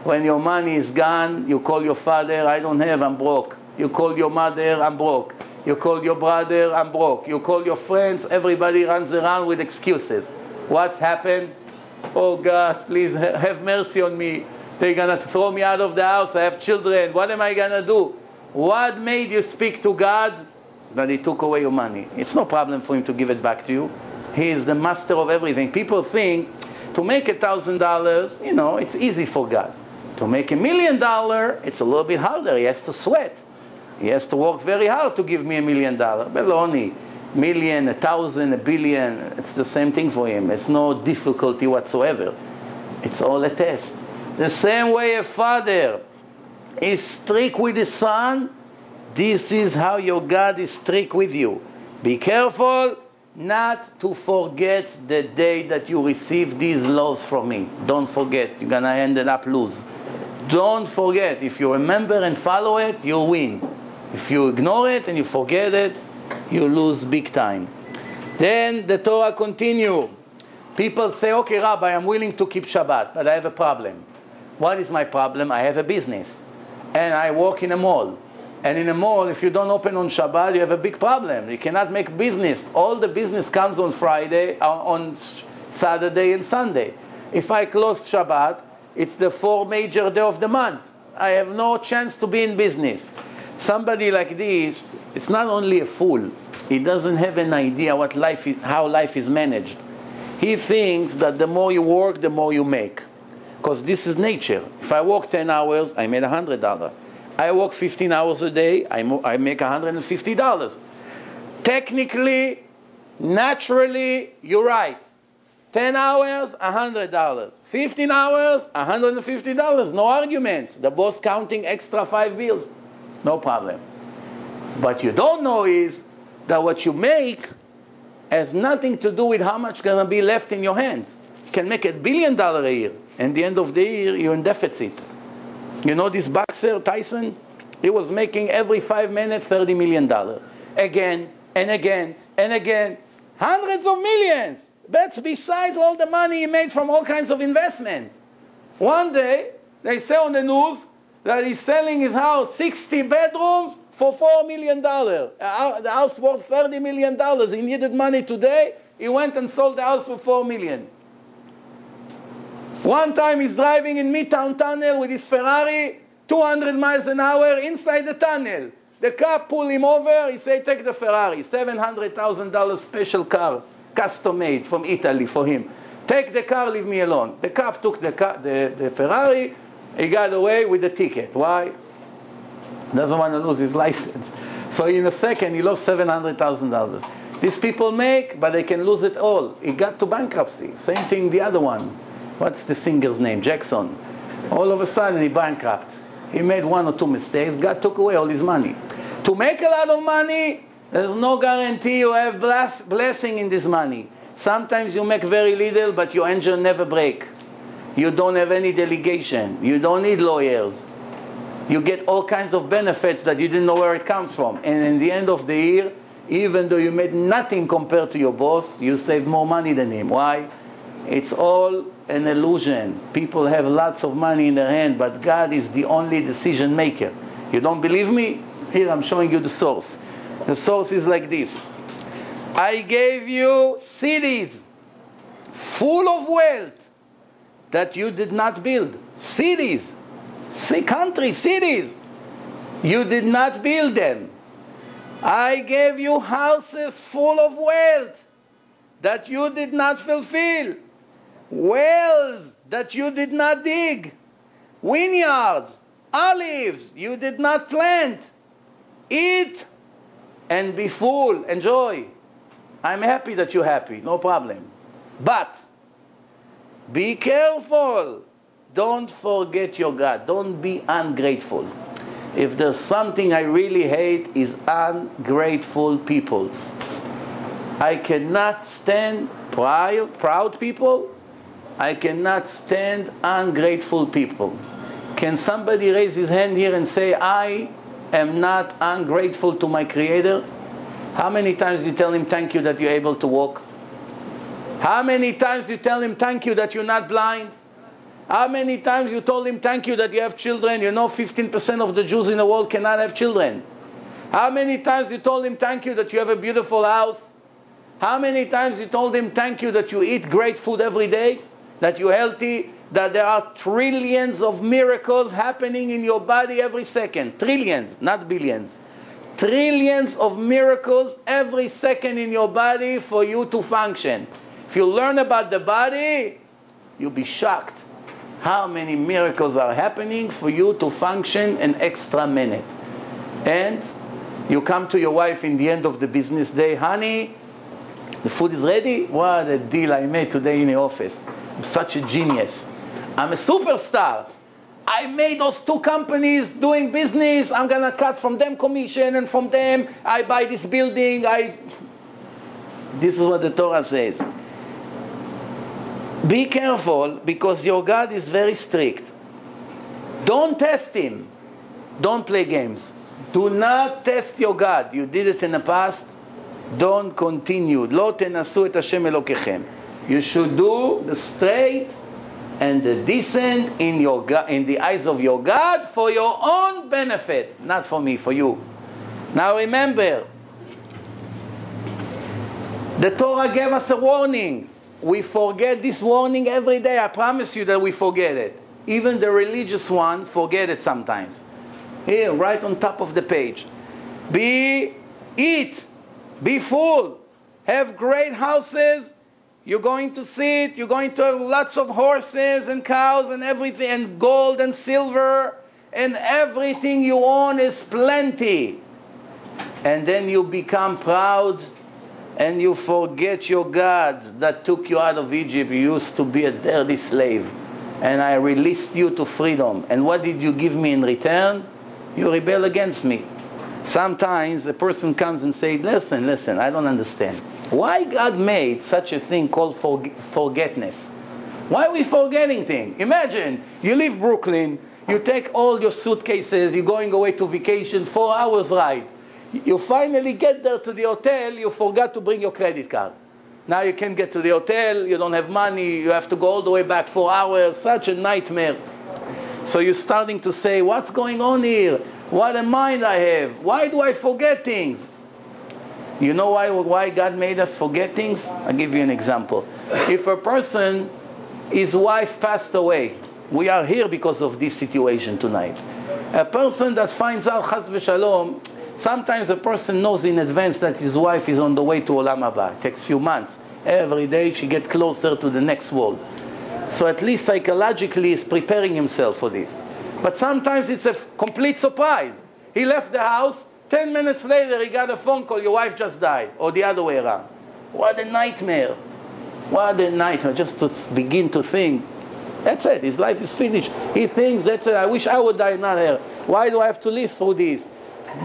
When your money is gone, you call your father, I don't have, I'm broke. You call your mother, I'm broke. You call your brother, I'm broke. You call your friends, everybody runs around with excuses. What's happened? Oh God, please have mercy on me. They're going to throw me out of the house, I have children, what am I going to do? What made you speak to God? That he took away your money. It's no problem for him to give it back to you. He is the master of everything. People think to make $1,000, you know, it's easy for God. To make $1 million, it's a little bit harder. He has to sweat. He has to work very hard to give me $1 million. Baloney. Million, 1,000, 1 billion, it's the same thing for him. It's no difficulty whatsoever. It's all a test. The same way a father is strict with his son, this is how your God is strict with you. Be careful not to forget the day that you receive these laws from me. Don't forget. You're going to end up lose. Don't forget. If you remember and follow it, you'll win. If you ignore it and you forget it, you lose big time. Then the Torah continue. People say, okay, Rabbi, I'm willing to keep Shabbat, but I have a problem. What is my problem? I have a business. And I work in a mall. And in a mall, if you don't open on Shabbat, you have a big problem. You cannot make business. All the business comes on Friday, on Saturday and Sunday. If I close Shabbat, it's the 4 major days of the month. I have no chance to be in business. Somebody like this, it's not only a fool. He doesn't have an idea what life is, how life is managed. He thinks that the more you work, the more you make. Because this is nature. If I work 10 hours, I made $100. I work 15 hours a day, I make $150. Technically, naturally, you're right. 10 hours, $100. 15 hours, $150. No arguments. The boss counting extra 5 bills. No problem. But you don't know is that what you make has nothing to do with how much going to be left in your hands. You can make $1 billion a year. And the end of the year, you're in deficit. You know this boxer, Tyson? He was making every 5 minutes $30 million. Again, and again, and again. Hundreds of millions. That's besides all the money he made from all kinds of investments. One day, they say on the news that he's selling his house, 60 bedrooms, for $4 million. The house worth $30 million. He needed money today. He went and sold the house for $4 million. One time he's driving in Midtown Tunnel with his Ferrari, 200 miles an hour inside the tunnel. The cop pulled him over. He said, take the Ferrari, $700,000 special car, custom made from Italy for him. Take the car, leave me alone. The cop took the Ferrari. He got away with the ticket. Why? Doesn't want to lose his license. So in a second, he lost $700,000. These people make, but they can lose it all. He got to bankruptcy. Same thing the other one. What's the singer's name? Jackson. All of a sudden, he bankrupt. He made 1 or 2 mistakes. God took away all his money. To make a lot of money, there's no guarantee you have blessing in this money. Sometimes you make very little, but your engine never break. You don't have any delegation. You don't need lawyers. You get all kinds of benefits that you didn't know where it comes from. And in the end of the year, even though you made nothing compared to your boss, you save more money than him. Why? It's all an illusion. People have lots of money in their hand, but God is the only decision maker. You don't believe me? Here, I'm showing you the source. The source is like this. I gave you cities full of wealth that you did not build. Cities. Countries, cities. You did not build them. I gave you houses full of wealth that you did not fulfill. Wells that you did not dig. Vineyards, olives you did not plant. Eat and be full. Enjoy. I'm happy that you're happy. No problem. But be careful. Don't forget your God. Don't be ungrateful. If there's something I really hate, is ungrateful people. I cannot stand proud people. I cannot stand ungrateful people. Can somebody raise his hand here and say, I am not ungrateful to my Creator? How many times you tell him thank you that you're able to walk? How many times you tell him thank you that you're not blind? How many times you told him thank you that you have children? You know 15% of the Jews in the world cannot have children. How many times you told him thank you that you have a beautiful house? How many times you told him thank you that you eat great food every day? That you're healthy? That there are trillions of miracles happening in your body every second. Trillions, not billions. Trillions of miracles every second in your body for you to function. If you learn about the body, you'll be shocked how many miracles are happening for you to function an extra minute. And you come to your wife in the end of the business day, honey, the food is ready? What a deal I made today in the office. I'm such a genius. I'm a superstar. I made those 2 companies doing business. I'm going to cut from them commission, and from them I buy this building. This is what the Torah says. Be careful, because your God is very strict. Don't test him. Don't play games. Do not test your God. You did it in the past. Don't continue. לא תנסו את השם אלוקיכם. You should do the straight and the decent in the eyes of your God for your own benefits. Not for me, for you. Now remember, the Torah gave us a warning. We forget this warning every day. I promise you that we forget it. Even the religious one forget it sometimes. Here, right on top of the page. Eat. Be full. Have great houses. You're going to see it. You're going to have lots of horses and cows and everything, and gold and silver, and everything you own is plenty. And then you become proud, and you forget your God that took you out of Egypt. You used to be a dirty slave, and I released you to freedom. And what did you give me in return? You rebel against me. Sometimes a person comes and says, listen, I don't understand. Why God made such a thing called forgetness? Why are we forgetting things? Imagine, you leave Brooklyn, you take all your suitcases, you're going away to vacation, 4 hours ride. You finally get there to the hotel, you forgot to bring your credit card. Now you can't get to the hotel, you don't have money, you have to go all the way back 4 hours, such a nightmare. So you're starting to say, what's going on here? What a mind I have. Why do I forget things? You know why God made us forget things? I'll give you an example. If a person, his wife passed away, we are here because of this situation tonight. A person that finds out, chas v'shalom, sometimes a person knows in advance that his wife is on the way to Olam Haba. It takes a few months. Every day she gets closer to the next world. So at least psychologically he's preparing himself for this. But sometimes it's a complete surprise. He left the house, 10 minutes later he got a phone call, your wife just died, or the other way around. What a nightmare. What a nightmare. Just to begin to think, that's it, his life is finished. He thinks, that's it, I wish I would die, not her. Why do I have to live through this?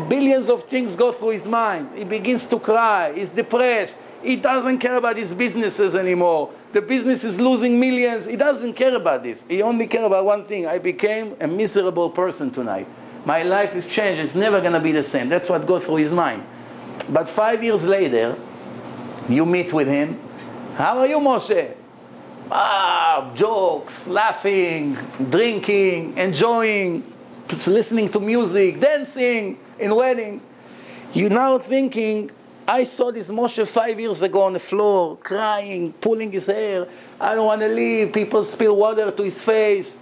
Billions of things go through his mind. He begins to cry, he's depressed. He doesn't care about his businesses anymore. The business is losing millions. He doesn't care about this. He only cares about one thing. I became a miserable person tonight. My life is changed. It's never going to be the same. That's what goes through his mind. But 5 years later, you meet with him. How are you, Moshe? Jokes, laughing, drinking, enjoying, listening to music, dancing in weddings. You're now thinking, I saw this Moshe 5 years ago on the floor, crying, pulling his hair. I don't want to leave. People spill water to his face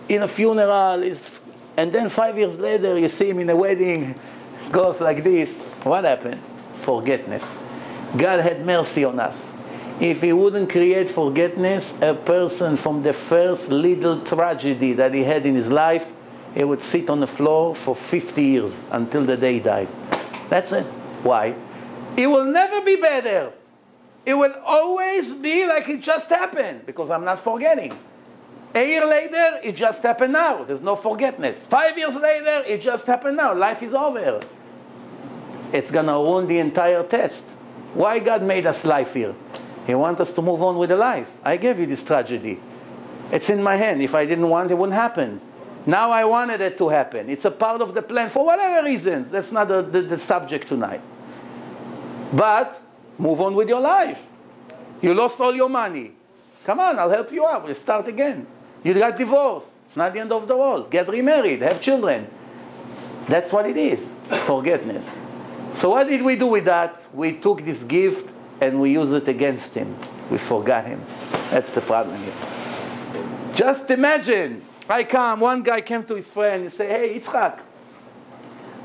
in a funeral. And then 5 years later, you see him in a wedding, goes like this. What happened? Forgetfulness. God had mercy on us. If he wouldn't create forgetfulness, a person from the first little tragedy that he had in his life, he would sit on the floor for 50 years until the day he died. That's it. Why? It will never be better. It will always be like it just happened, because I'm not forgetting. A year later, it just happened now. There's no forgetfulness. 5 years later, it just happened now. Life is over. It's going to ruin the entire test. Why God made us life here? He wants us to move on with the life. I gave you this tragedy. It's in my hand. If I didn't want it, it wouldn't happen. Now I wanted it to happen. It's a part of the plan for whatever reasons. That's not the subject tonight. But move on with your life. You lost all your money. Come on, I'll help you out. We'll start again. You got divorced. It's not the end of the world. Get remarried. Have children. That's what it is. Forgetfulness. So what did we do with that? We took this gift and we used it against him. We forgot him. That's the problem here. Just imagine, one guy came to his friend and said, hey, Yitzchak,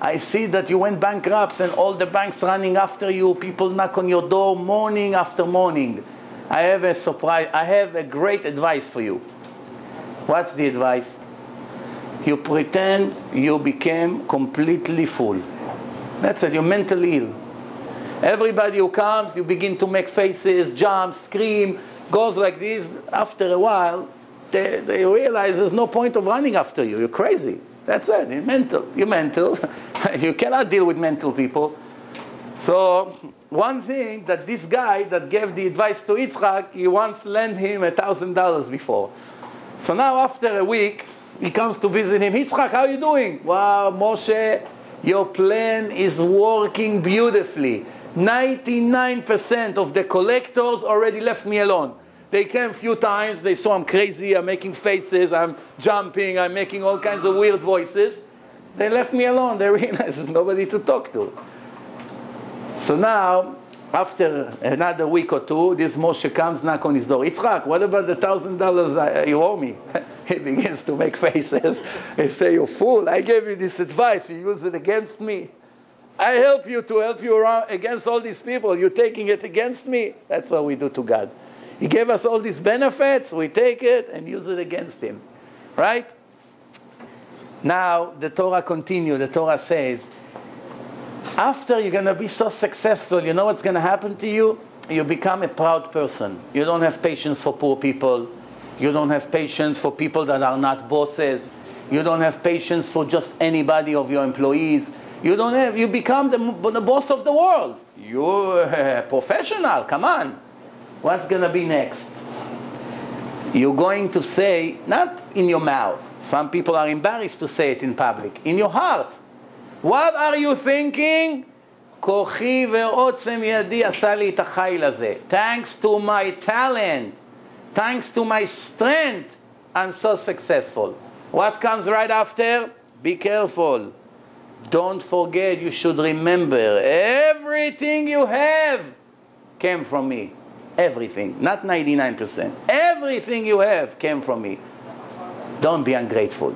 I see that you went bankrupt and all the banks running after you. People knock on your door morning after morning. I have a surprise. I have a great advice for you. What's the advice? You pretend you became completely full. That's it. You're mentally ill. Everybody who comes, you begin to make faces, jump, scream, goes like this. After a while, they realize there's no point of running after you. You're crazy. That's it. You're mental. You're mental. You cannot deal with mental people. So one thing that this guy that gave the advice to Yitzchak, he once lent him $1,000 before. So now after a week, he comes to visit him. Yitzchak, how are you doing? Wow, Moshe, your plan is working beautifully. 99% of the collectors already left me alone. They came a few times. They saw I'm crazy. I'm making faces. I'm jumping. I'm making all kinds of weird voices. They left me alone. They realized there's nobody to talk to. So now, after another week or two, this Moshe comes, knock on his door. Yitzchak, what about the $1,000 you owe me? He begins to make faces. He say, you fool, I gave you this advice. You use it against me. I help you to help you around against all these people. You're taking it against me? That's what we do to God. He gave us all these benefits. We take it and use it against him. Right? Now, the Torah continues. The Torah says, after you're going to be so successful, you know what's going to happen to you? You become a proud person. You don't have patience for poor people. You don't have patience for people that are not bosses. You don't have patience for just anybody of your employees. You become the boss of the world. You're a professional. Come on. What's going to be next? You're going to say, not in your mouth. Some people are embarrassed to say it in public. In your heart. What are you thinking? כוחי ועוצם ידי עשה לי את החיל הזה. Thanks to my talent, thanks to my strength, I'm so successful. What comes right after? Be careful. Don't forget, you should remember, everything you have came from me. Everything, not 99%. Everything you have came from me. Don't be ungrateful.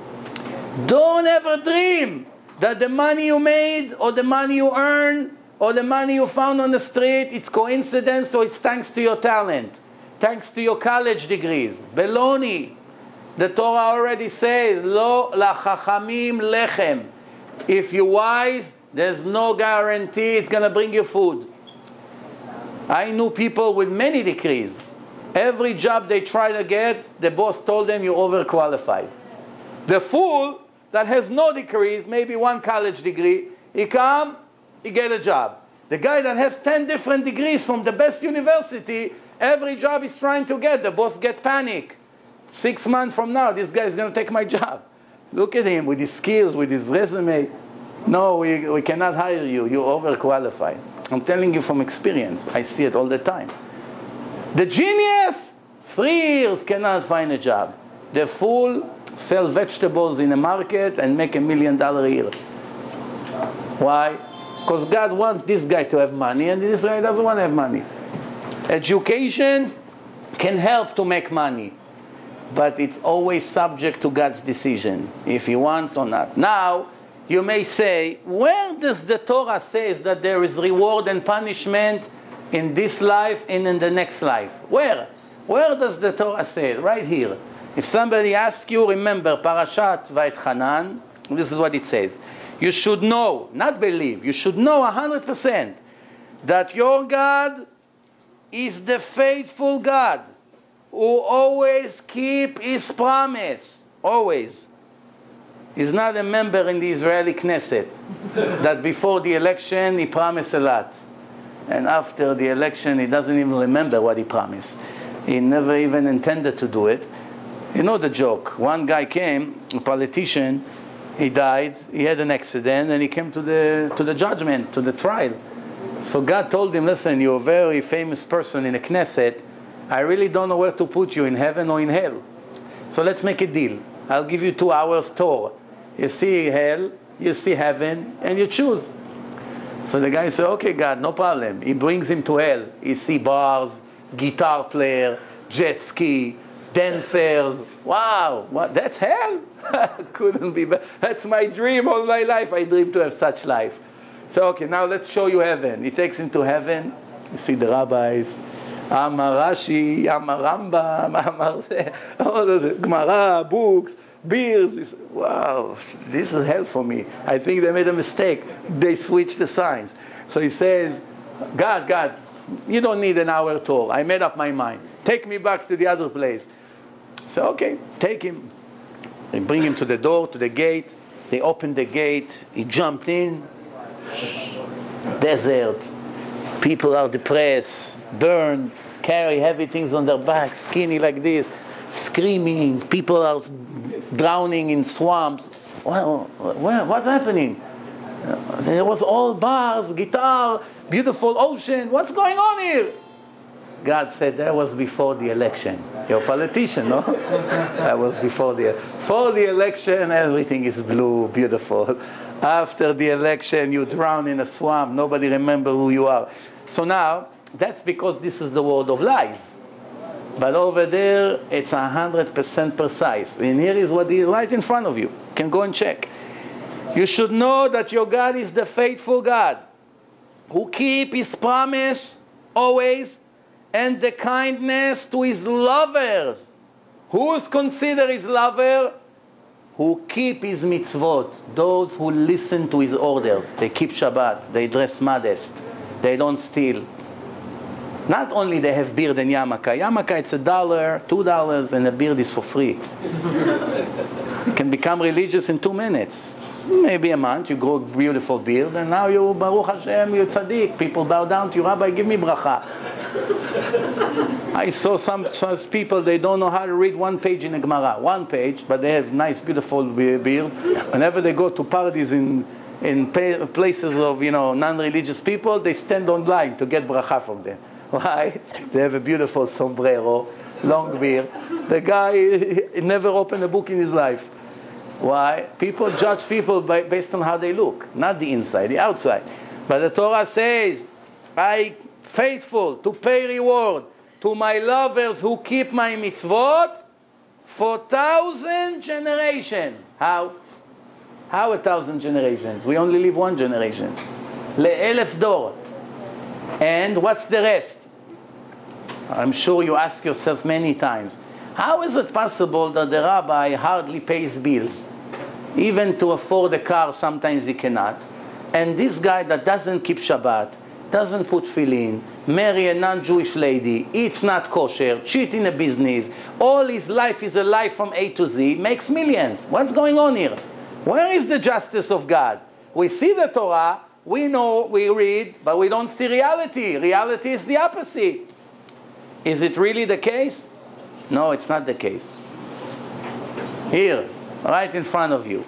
Don't ever dream that the money you made, or the money you earn, or the money you found on the street, it's coincidence, or it's thanks to your talent, thanks to your college degrees. Baloney. The Torah already says, Lo lachachamim lechem. If you're wise, there's no guarantee it's going to bring you food. I knew people with many degrees. Every job they try to get, the boss told them you're overqualified. The fool that has no degrees, maybe one college degree, he come, he get a job. The guy that has 10 different degrees from the best university, every job he's trying to get, the boss get panic. 6 months from now, this guy is going to take my job. Look at him with his skills, with his resume. No, we cannot hire you. You're overqualified. I'm telling you from experience. I see it all the time. The genius, 3 years cannot find a job. The fool sell vegetables in a market and make $1 million a year. Why? Because God wants this guy to have money and this guy doesn't want to have money. Education can help to make money, but it's always subject to God's decision, if he wants or not. Now, you may say, where does the Torah say that there is reward and punishment in this life and in the next life? Where? Where does the Torah say it? Right here. If somebody asks you, remember, Parashat Vayetchanan, this is what it says. You should know, not believe, you should know 100% that your God is the faithful God who always keep his promise. Always. He's not a member in the Israeli Knesset. That before the election, he promised a lot. And after the election, he doesn't even remember what he promised. He never even intended to do it. You know the joke. One guy came, a politician, he died, he had an accident, and he came to the judgment, to the trial. So God told him, listen, you're a very famous person in the Knesset. I really don't know where to put you, in heaven or in hell. So let's make a deal. I'll give you 2 hours tour. You see hell, you see heaven, and you choose. So the guy said, okay, God, no problem. He brings him to hell. He see bars, guitar player, jet ski, dancers. Wow, what? That's hell? Couldn't be better. That's my dream all my life. I dream to have such life. So, okay, now let's show you heaven. He takes him to heaven. You see the rabbis. Amar Rashi, Amar Rambam, Amar all of the Gemara, books, beers. He said, wow, this is hell for me. I think they made a mistake. They switched the signs. So he says, God, you don't need an hour tour. I made up my mind. Take me back to the other place. So, okay, take him. They bring him to the door, to the gate. They open the gate. He jumped in. Desert. People are depressed, burned, carry heavy things on their backs, skinny like this, screaming. People are drowning in swamps. What's happening? There was all bars, guitar, beautiful ocean. What's going on here? God said that was before the election. You're a politician, no? That was before the election, everything is blue, beautiful. After the election, you drown in a swamp. Nobody remembers who you are. So now, that's because this is the world of lies. But over there, it's 100% precise. And here is what is right in front of you. You can go and check. You should know that your God is the faithful God, who keep his promise always, and the kindness to his lovers. Who is considered his lover? Who keep his mitzvot, those who listen to his orders. They keep Shabbat, they dress modest, they don't steal. Not only they have beard and yarmulke. Yarmulke, it's $1, $2, and a beard is for free. You can become religious in 2 minutes. Maybe a month, you grow a beautiful beard, and now you, Baruch Hashem, you're tzaddik. People bow down to you, Rabbi, give me bracha. I saw some people, they don't know how to read 1 page in a Gemara. 1 page, but they have nice, beautiful beard. Whenever they go to parties in places of, non-religious people, they stand online to get bracha from them. Why? They have a beautiful sombrero, long beard. The guy never opened a book in his life. Why? People judge people based on how they look, not the inside, the outside. But the Torah says, I faithful to pay reward to my lovers who keep my mitzvot for 1,000 generations. How? How 1,000 generations? We only live 1 generation. Le'elef dor. And what's the rest? I'm sure you ask yourself many times, how is it possible that the rabbi hardly pays bills? Even to afford a car, sometimes he cannot. And this guy that doesn't keep Shabbat, doesn't put tefillin, marry a non-Jewish lady, eats not kosher, cheat in a business, all his life is a lie from A to Z, makes millions. What's going on here? Where is the justice of God? We see the Torah, we know, we read, but we don't see reality. Reality is the opposite. Is it really the case? No, it's not the case. Here, right in front of you.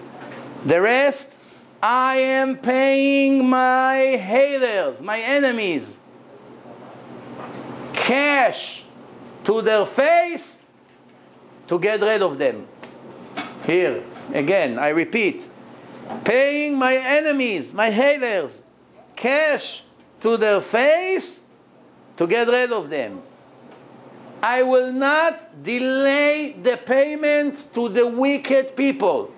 The rest, I am paying my haters, my enemies, cash to their face to get rid of them. Here, again, I repeat. Paying my enemies, my haters, cash to their face to get rid of them. I will not delay the payment to the wicked people.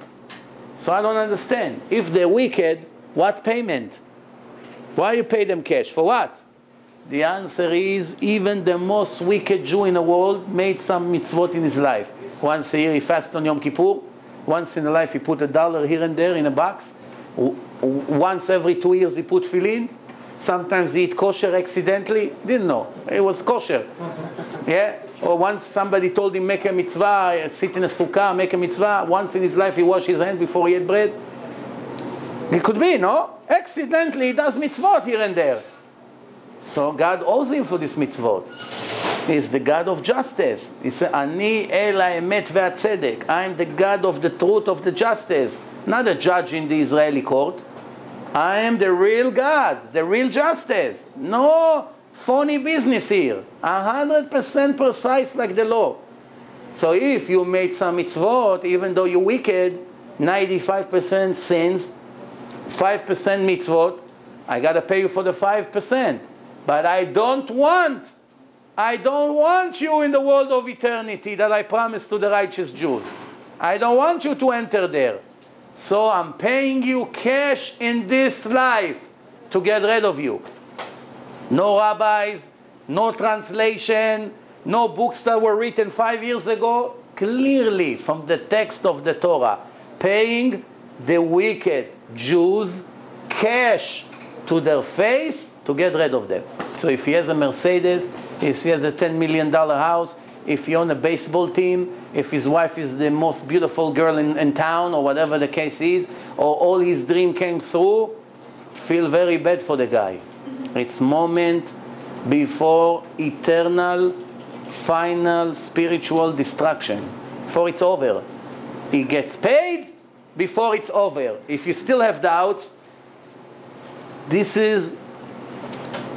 So I don't understand. If they're wicked, what payment? Why you pay them cash? For what? The answer is, even the most wicked Jew in the world made some mitzvot in his life. Once a year he fasts on Yom Kippur. Once in a life he put $1 here and there in a box. Once every 2 years he put tefillin. Sometimes he eat kosher accidentally. Didn't know. It was kosher. Yeah? Or once somebody told him, make a mitzvah, sit in a sukkah, make a mitzvah. Once in his life he washed his hand before he ate bread. It could be, no? Accidentally he does mitzvot here and there. So God owes him for this mitzvot. He's the God of justice. He said, Ani el ha'emet ve'atzedek. I am the God of the truth, of the justice. Not a judge in the Israeli court. I am the real God, the real justice. No phony business here. 100% precise like the law. So if you made some mitzvot, even though you're wicked, 95% sins, 5% mitzvot, I got to pay you for the 5%. But I don't want you in the world of eternity that I promised to the righteous Jews. I don't want you to enter there. So I'm paying you cash in this life to get rid of you. No rabbis, no translation, no books that were written 5 years ago. Clearly from the text of the Torah, paying the wicked Jews cash to their face to get rid of them. So if he has a Mercedes, if he has a $10 million house, if he owns a baseball team, if his wife is the most beautiful girl in town, or whatever the case is, or all his dream came through, feel very bad for the guy. It's moment before eternal, final spiritual destruction. Before it's over. He gets paid before it's over. If you still have doubts, this is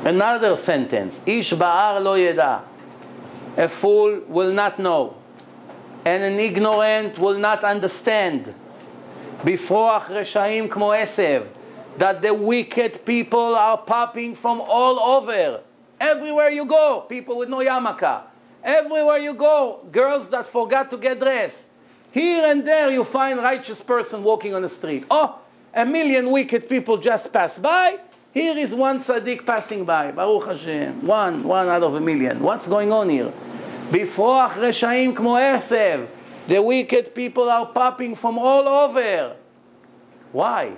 another sentence. Ish ba'ar lo yeda. A fool will not know, and an ignorant will not understand. Befroach reshaim kmo esev, that the wicked people are popping from all over. Everywhere you go, people with no yarmulke. Everywhere you go, girls that forgot to get dressed. Here and there you find righteous person walking on the street. Oh, 1 million wicked people just passed by. Here is one tzaddik passing by. Baruch Hashem. One out of 1 million. What's going on here? Befroach reshaim kmo esev. The wicked people are popping from all over. Why?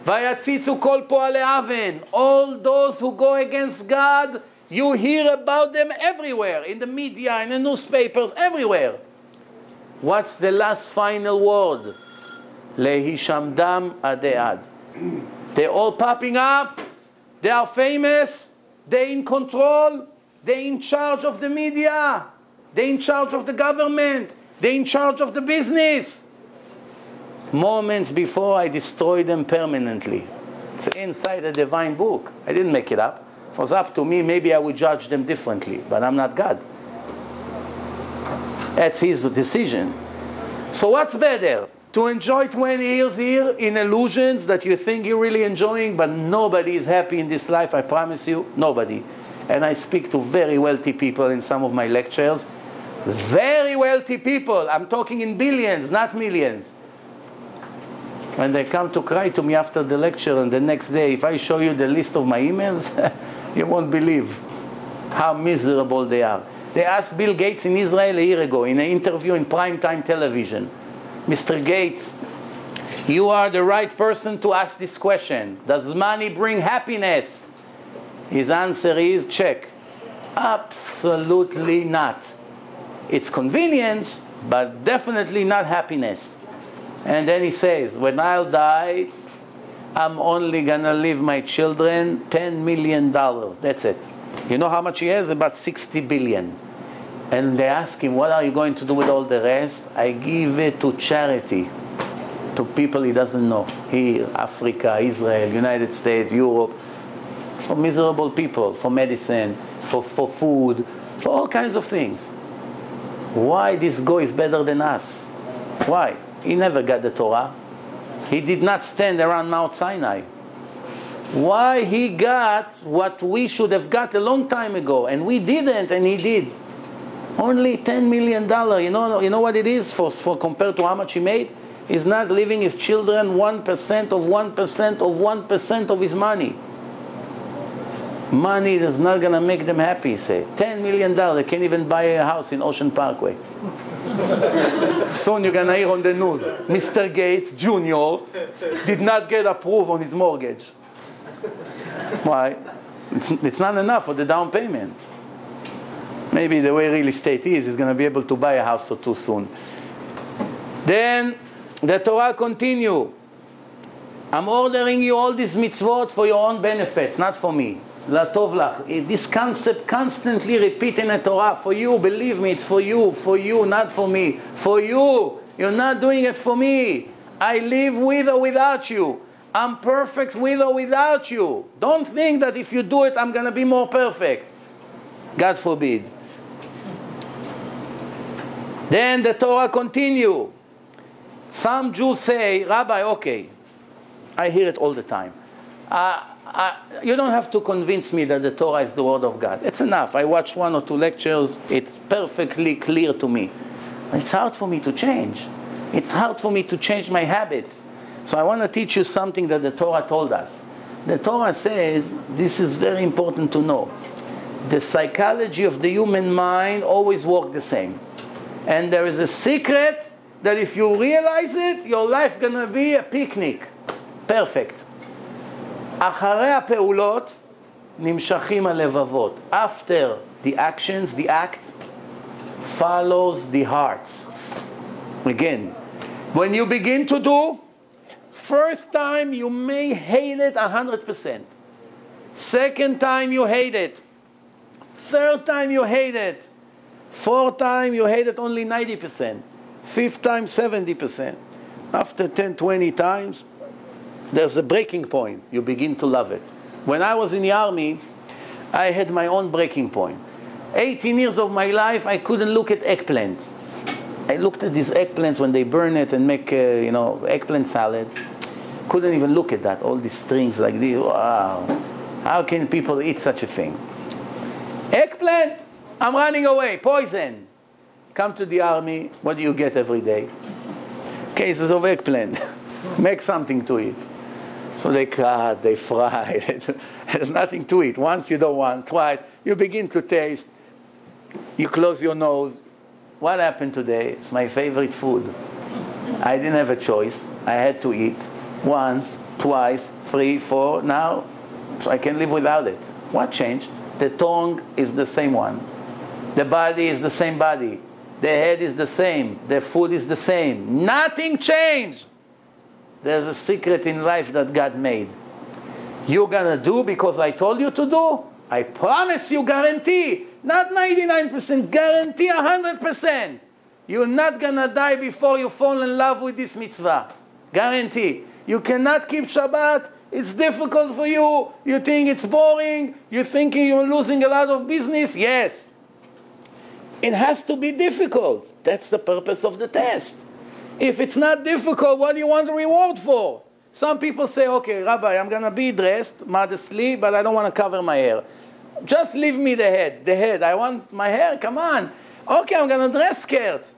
Vayatzitzu kol po'alei aven. All those who go against God, you hear about them everywhere. In the media, in the newspapers, everywhere. What's the last final word? Lehishamdam adead. They're all popping up. They are famous. They're in control. They're in charge of the media. They're in charge of the government. They're in charge of the business. Moments before I destroy them permanently. It's inside a divine book. I didn't make it up. If it was up to me, maybe I would judge them differently. But I'm not God. That's his decision. So what's better? To enjoy 20 years here in illusions that you think you're really enjoying, but nobody is happy in this life, I promise you, nobody. And I speak to very wealthy people in some of my lectures. Very wealthy people. I'm talking in billions, not millions. When they come to cry to me after the lecture, and the next day, if I show you the list of my emails, you won't believe how miserable they are. They asked Bill Gates in Israel a year ago in an interview in primetime television, Mr. Gates, you are the right person to ask this question. Does money bring happiness? His answer is, check. Absolutely not. It's convenience, but definitely not happiness. And then he says, when I'll die, I'm only going to leave my children $10 million. That's it. You know how much he has? About 60 billion. And they ask him, what are you going to do with all the rest? I give it to charity, to people he doesn't know. Here, Africa, Israel, United States, Europe. For miserable people, for medicine, for food, for all kinds of things. Why this guy is better than us? Why? He never got the Torah. He did not stand around Mount Sinai. Why he got what we should have got a long time ago, and we didn't, and he did. Only $10 million. You know what it is for compared to how much he made? He's not leaving his children 1% of 1% of 1% of his money. Money is not going to make them happy, say. $10 million. They can't even buy a house in Ocean Parkway. Soon you're going to hear on the news, Mr. Gates Jr. did not get approved on his mortgage. Why? It's not enough for the down payment. Maybe the way real estate is, he's going to be able to buy a house or two soon. Then the Torah continue. I'm ordering you all these mitzvot for your own benefits, not for me. La tov lach. This concept constantly repeat in the Torah. For you, believe me, it's for you, not for me. For you. You're not doing it for me. I live with or without you. I'm perfect with or without you. Don't think that if you do it, I'm going to be more perfect. God forbid. Then the Torah continue. Some Jews say, Rabbi, okay, I hear it all the time. You don't have to convince me that the Torah is the Word of God. It's enough. I watched 1 or 2 lectures. It's perfectly clear to me. It's hard for me to change. It's hard for me to change my habit. So I want to teach you something that the Torah told us. The Torah says, this is very important to know. The psychology of the human mind always works the same. And there is a secret that if you realize it, your life going to be a picnic. Perfect. אחרי הפעולות נמשכים הלבבות. After the actions, the act follows the heart. Again, when you begin to do, first time you may hate it 100%. Second time you hate it. Third time you hate it. Fourth time you hate it only 90%. Fifth time 70%. After 10, 20 times, there's a breaking point. You begin to love it. When I was in the army, I had my own breaking point. 18 years of my life, I couldn't look at eggplants. I looked at these eggplants when they burn it and make, eggplant salad. Couldn't even look at that. All these strings like this. Wow. How can people eat such a thing? Eggplant, I'm running away. Poison. Come to the army. What do you get every day? Cases of eggplant. Make something to eat. So they cut, they fry. There's nothing to eat. Once you don't want, twice. You begin to taste. You close your nose. What happened today? It's my favorite food. I didn't have a choice. I had to eat. Once, twice, 3, 4. Now, I can live without it. What changed? The tongue is the same one. The body is the same body. The head is the same. The food is the same. Nothing changed. There's a secret in life that God made. You're going to do because I told you to do. I promise you, guarantee. Not 99%, guarantee 100%. You're not going to die before you fall in love with this mitzvah. Guarantee. You cannot keep Shabbat. It's difficult for you. You think it's boring. You're thinking you're losing a lot of business. Yes. It has to be difficult. That's the purpose of the test. If it's not difficult, what do you want the reward for? Some people say, okay, Rabbi, I'm going to be dressed modestly, but I don't want to cover my hair. Just leave me the head. The head. I want my hair. Come on. Okay, I'm going to dress skirts.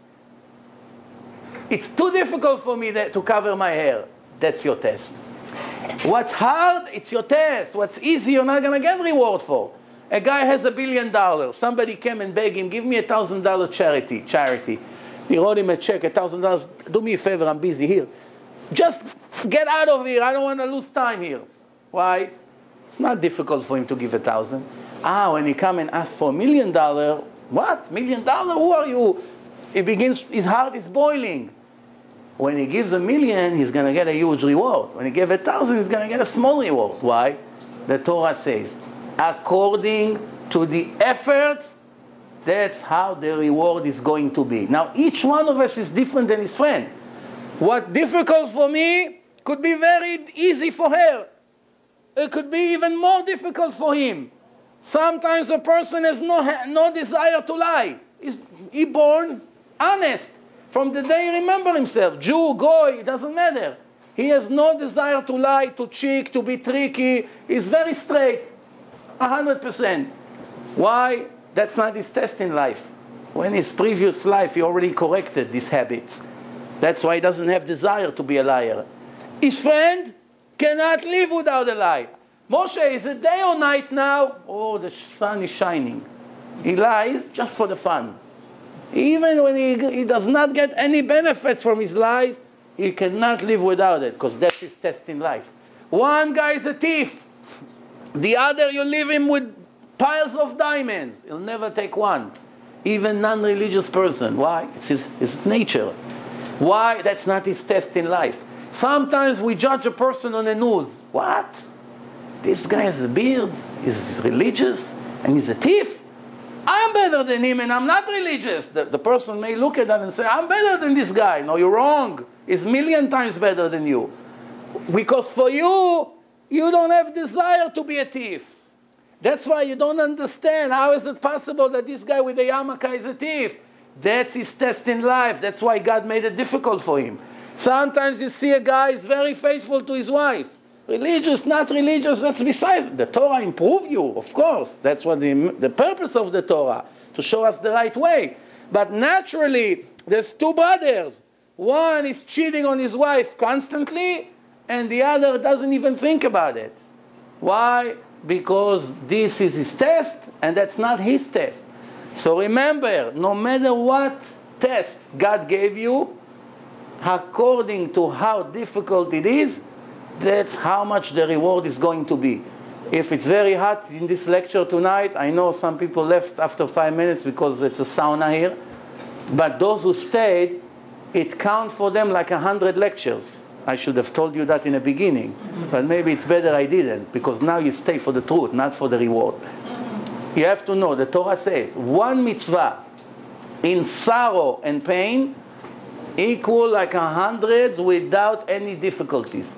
It's too difficult for me to cover my hair. That's your test. What's hard, it's your test. What's easy, you're not going to get reward for. A guy has $1 billion. Somebody came and begged him, give me $1,000 charity. He wrote him a check, $1,000. Do me a favor, I'm busy here. Just get out of here. I don't want to lose time here. Why? It's not difficult for him to give $1,000. When he come and ask for $1 million, what? $1 million? Who are you? His heart is boiling. When he gives $1 million, he's going to get a huge reward. When he gives $1,000, he's going to get a small reward. Why? The Torah says, according to the efforts, that's how the reward is going to be. Now, each one of us is different than his friend. What's difficult for me could be very easy for her. It could be even more difficult for him. Sometimes a person has no desire to lie. He's born honest. From the day he remembers himself, Jew, Goy, it doesn't matter. He has no desire to lie, to cheat, to be tricky. He's very straight, 100%. Why? That's not his test in life. When his previous life, he already corrected these habits. That's why he doesn't have desire to be a liar. His friend cannot live without a lie. Moshe, is it day or night now? Oh, the sun is shining. He lies just for the fun. Even when he does not get any benefits from his lies, he cannot live without it, because that's his test in life. One guy is a thief. The other, you leave him with piles of diamonds. He'll never take one. even non-religious person. Why? It's his nature. Why? That's not his test in life. Sometimes we judge a person on the news. What? This guy has a beard, he's religious, and he's a thief? I'm better than him and I'm not religious. The person may look at that and say, I'm better than this guy. No, you're wrong. He's a million times better than you. Because for you, you don't have desire to be a thief. That's why you don't understand. How is it possible that this guy with the yarmulke is a thief? That's his test in life. That's why God made it difficult for him. Sometimes you see a guy is very faithful to his wife. Religious, not religious, that's besides. The Torah improve you, of course. That's what the purpose of the Torah, to show us the right way. But naturally, there's two brothers. One is cheating on his wife constantly, and the other doesn't even think about it. Why? Because this is his test, and that's not his test. So remember, no matter what test God gave you, according to how difficult it is, that's how much the reward is going to be. If it's very hot in this lecture tonight, I know some people left after 5 minutes because it's a sauna here, but those who stayed, it counts for them like 100 lectures. I should have told you that in the beginning, but maybe it's better I didn't, because now you stay for the truth, not for the reward. You have to know, the Torah says, one mitzvah in sorrow and pain equal like 100 without any difficulties.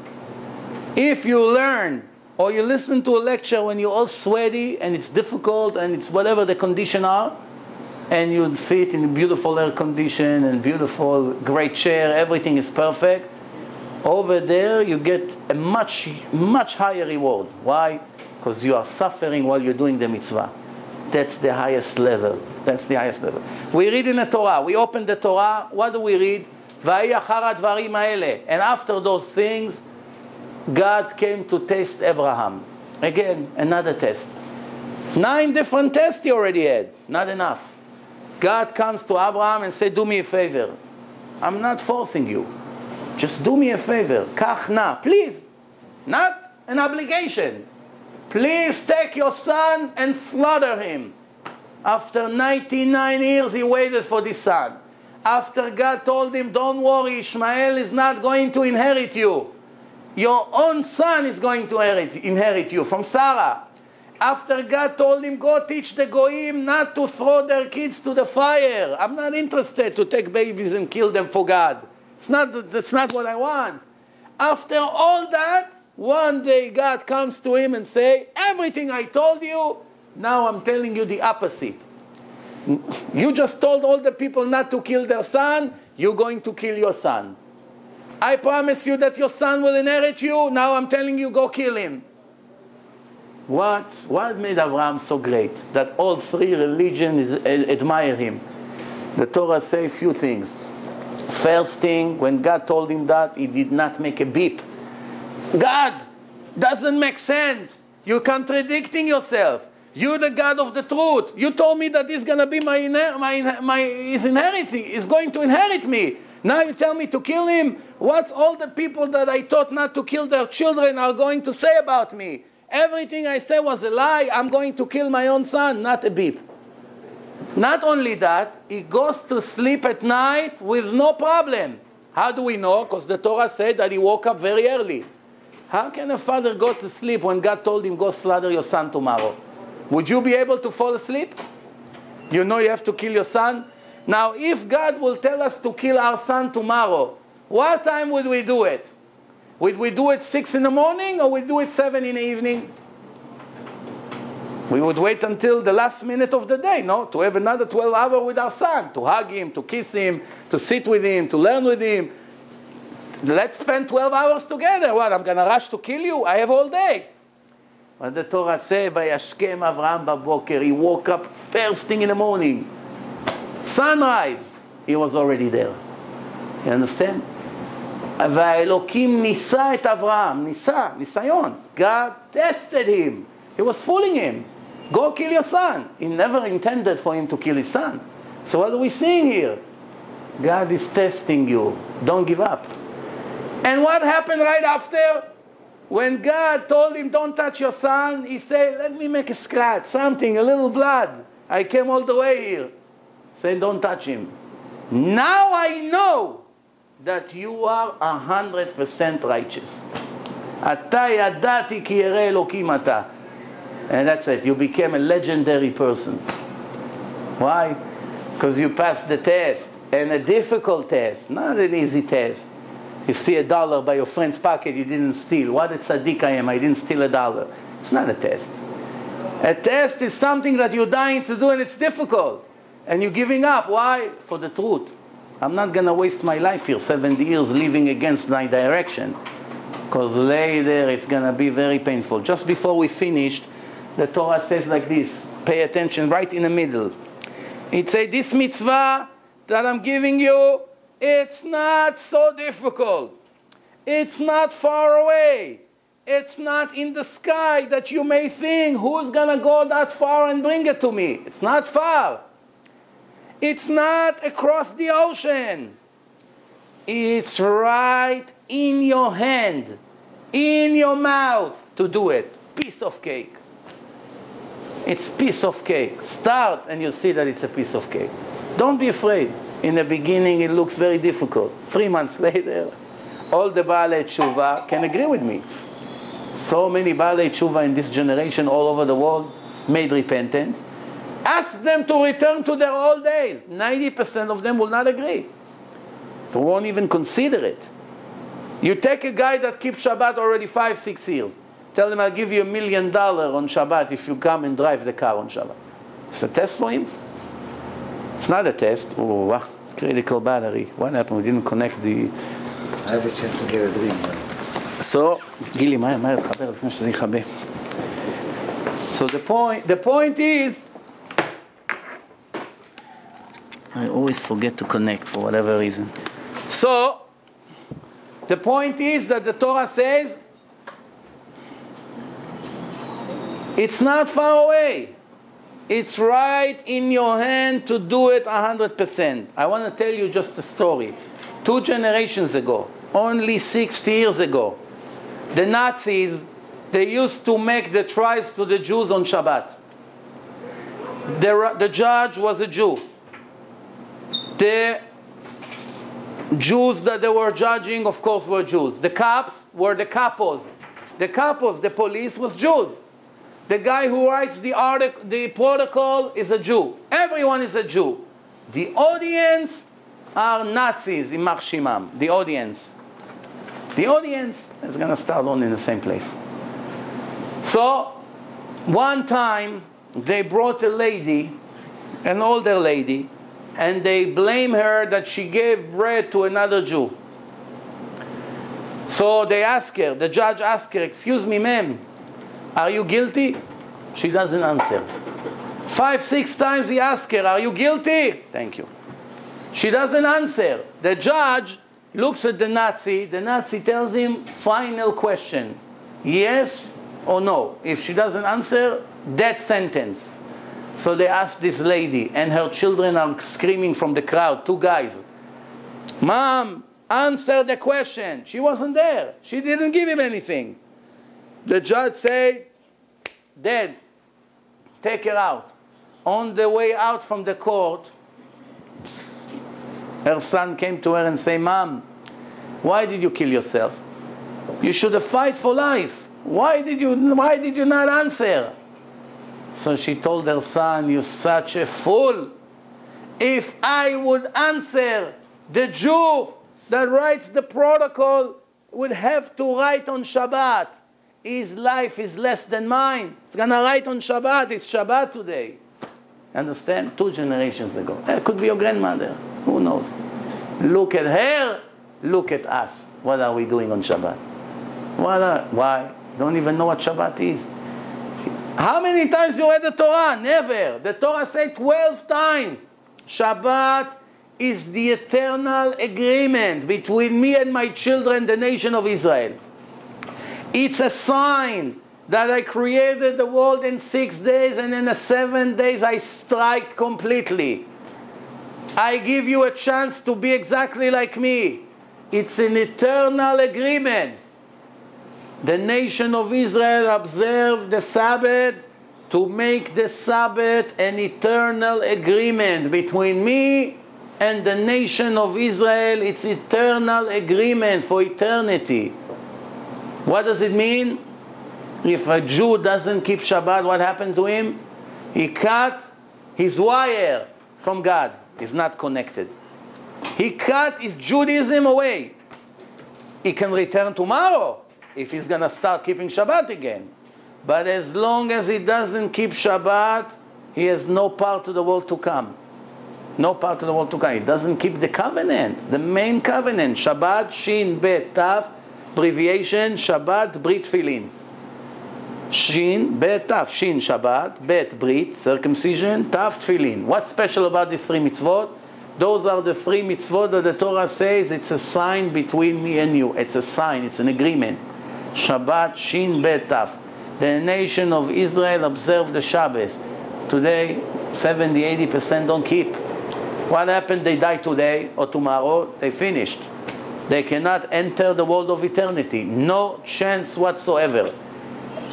If you learn or you listen to a lecture when you're all sweaty and it's difficult and it's whatever the condition are, and you sit in beautiful air condition and beautiful great chair, everything is perfect, over there you get a much higher reward. Why? Because you are suffering while you're doing the mitzvah. That's the highest level. That's the highest level. We read in the Torah, we open the Torah, what do we read? And after those things, God came to test Abraham. Again, another test. 9 different tests he already had. Not enough. God comes to Abraham and says, do me a favor. I'm not forcing you. Just do me a favor. Kach na. Please. Not an obligation. Please take your son and slaughter him. After 99 years, he waited for this son. After God told him, don't worry, Ishmael is not going to inherit you. Your own son is going to inherit you from Sarah. After God told him, go teach the Goyim not to throw their kids to the fire. I'm not interested to take babies and kill them for God. That's not what I want. After all that, one day God comes to him and say, everything I told you, now I'm telling you the opposite. You just told all the people not to kill their son, you're going to kill your son. I promise you that your son will inherit you, now I'm telling you, go kill him. What made Abraham so great? That all 3 religions admire him. The Torah says a few things. First thing, when God told him that, he did not make a beep. God, doesn't make sense. You're contradicting yourself. You're the God of the truth. You told me that he's going to be he's going to inherit me. Now you tell me to kill him? What's all the people that I taught not to kill their children are going to say about me? Everything I said was a lie. I'm going to kill my own son, not a beep. Not only that, he goes to sleep at night with no problem. How do we know? Because the Torah said that he woke up very early. How can a father go to sleep when God told him, go slaughter your son tomorrow? Would you be able to fall asleep? You know you have to kill your son? Now, if God will tell us to kill our son tomorrow, what time would we do it? Would we do it 6 in the morning or would we do it 7 in the evening? We would wait until the last minute of the day, no? To have another 12 hours with our son, to hug him, to kiss him, to sit with him, to learn with him. Let's spend 12 hours together. What, I'm going to rush to kill you? I have all day. But the Torah says, Vayashkem Avraham baboker. He woke up first thing in the morning. Sunrise, he was already there. You understand? והאלוקים ניסה את אברהם, ניסיון. God tested him. He was fooling him. Go kill your son. He never intended for him to kill his son. So what are we seeing here? God is testing you. Don't give up. And what happened right after? When God told him, don't touch your son, he said, let me make a scratch, something, a little blood. I came all the way here. Say, don't touch him. Now I know that you are 100% righteous. אתה ידעתי כי ירא אלוקים אתה. And that's it. You became a legendary person. Why? Because you passed the test. And a difficult test, not an easy test. You see $1 by your friend's pocket, you didn't steal. What a tzaddik I am, I didn't steal $1. It's not a test. A test is something that you're dying to do and it's difficult. And you're giving up. Why? For the truth. I'm not going to waste my life here, 70 years living against my direction. Because later it's going to be very painful. Just before we finished, the Torah says like this. Pay attention, right in the middle. It says, this mitzvah that I'm giving you, it's not so difficult. It's not far away. It's not in the sky that you may think, who's going to go that far and bring it to me? It's not far. It's not across the ocean. It's right in your hand, in your mouth to do it. Piece of cake. It's piece of cake. Start and you see that it's a piece of cake. Don't be afraid. In the beginning it looks very difficult. 3 months later, all the Baalei Tshuva can agree with me. So many Baalei Tshuva in this generation all over the world made repentance. Ask them to return to their old days. 90% of them will not agree. They won't even consider it. You take a guy that keeps Shabbat already 5-6 years. Tell him, I'll give you $1 million on Shabbat if you come and drive the car on Shabbat. It's a test for him? It's not a test. Oh, wow. Critical battery. What happened? We didn't connect the... I have a chance to get a dream. So, גילי, מהר, תחבר לפני שזה יכבה. So the point is, I always forget to connect for whatever reason. So, the point is that the Torah says, it's not far away. It's right in your hand to do it 100%. I want to tell you just a story. 2 generations ago, only 60 years ago, the Nazis, they used to make the trials to the Jews on Shabbat. The judge was a Jew. The Jews that they were judging, of course, were Jews. The cops were the capos. The capos, the police, was Jews. The guy who writes the protocol is a Jew. Everyone is a Jew. The audience are Nazis, Imach Shimam. The audience. The audience is going to start on in the same place. So, one time, they brought a lady, an older lady, and they blame her that she gave bread to another Jew. So they ask her, the judge asked her, excuse me, ma'am, are you guilty? She doesn't answer. 5-6 times he asked her, are you guilty? Thank you. She doesn't answer. The judge looks at the Nazi tells him, final question, yes or no. If she doesn't answer, death sentence. So they asked this lady, and her children are screaming from the crowd, 2 guys. Mom, answer the question. She wasn't there. She didn't give him anything. The judge said, dead. Take her out. On the way out from the court, her son came to her and said, Mom, why did you kill yourself? You should have fight for life. Why did you not answer? So she told her son, you're such a fool. If I would answer, the Jew that writes the protocol would have to write on Shabbat. His life is less than mine. He's going to write on Shabbat. It's Shabbat today. Understand? 2 generations ago. It could be your grandmother. Who knows? Look at her. Look at us. What are we doing on Shabbat? Why? Don't even know what Shabbat is. How many times you read the Torah? Never. The Torah said 12 times. Shabbat is the eternal agreement between me and my children, the nation of Israel. It's a sign that I created the world in 6 days, and in the 7 days I strike completely. I give you a chance to be exactly like me. It's an eternal agreement. The nation of Israel observed the Sabbath to make the Sabbath an eternal agreement between me and the nation of Israel. It's eternal agreement for eternity. What does it mean? If a Jew doesn't keep Shabbat, what happened to him? He cut his wire from God. He's not connected. He cut his Judaism away. He can return tomorrow if he's going to start keeping Shabbat again. But as long as he doesn't keep Shabbat, he has no part of the world to come. No part of the world to come. He doesn't keep the covenant, the main covenant. Shabbat, Shin, Bet, Taf, abbreviation, Shabbat, Brit, Filin. Shin, Bet, Taf, Shin, Shabbat, Bet, Brit, circumcision, Taf, Tfilin. What's special about these three mitzvot? Those are the three mitzvot that the Torah says it's a sign between me and you. It's a sign, it's an agreement. Shabbat, Shin, Bet, Taf. The nation of Israel observed the Shabbos. Today, 70-80% don't keep. What happened? They die today or tomorrow, they finished. They cannot enter the world of eternity. No chance whatsoever.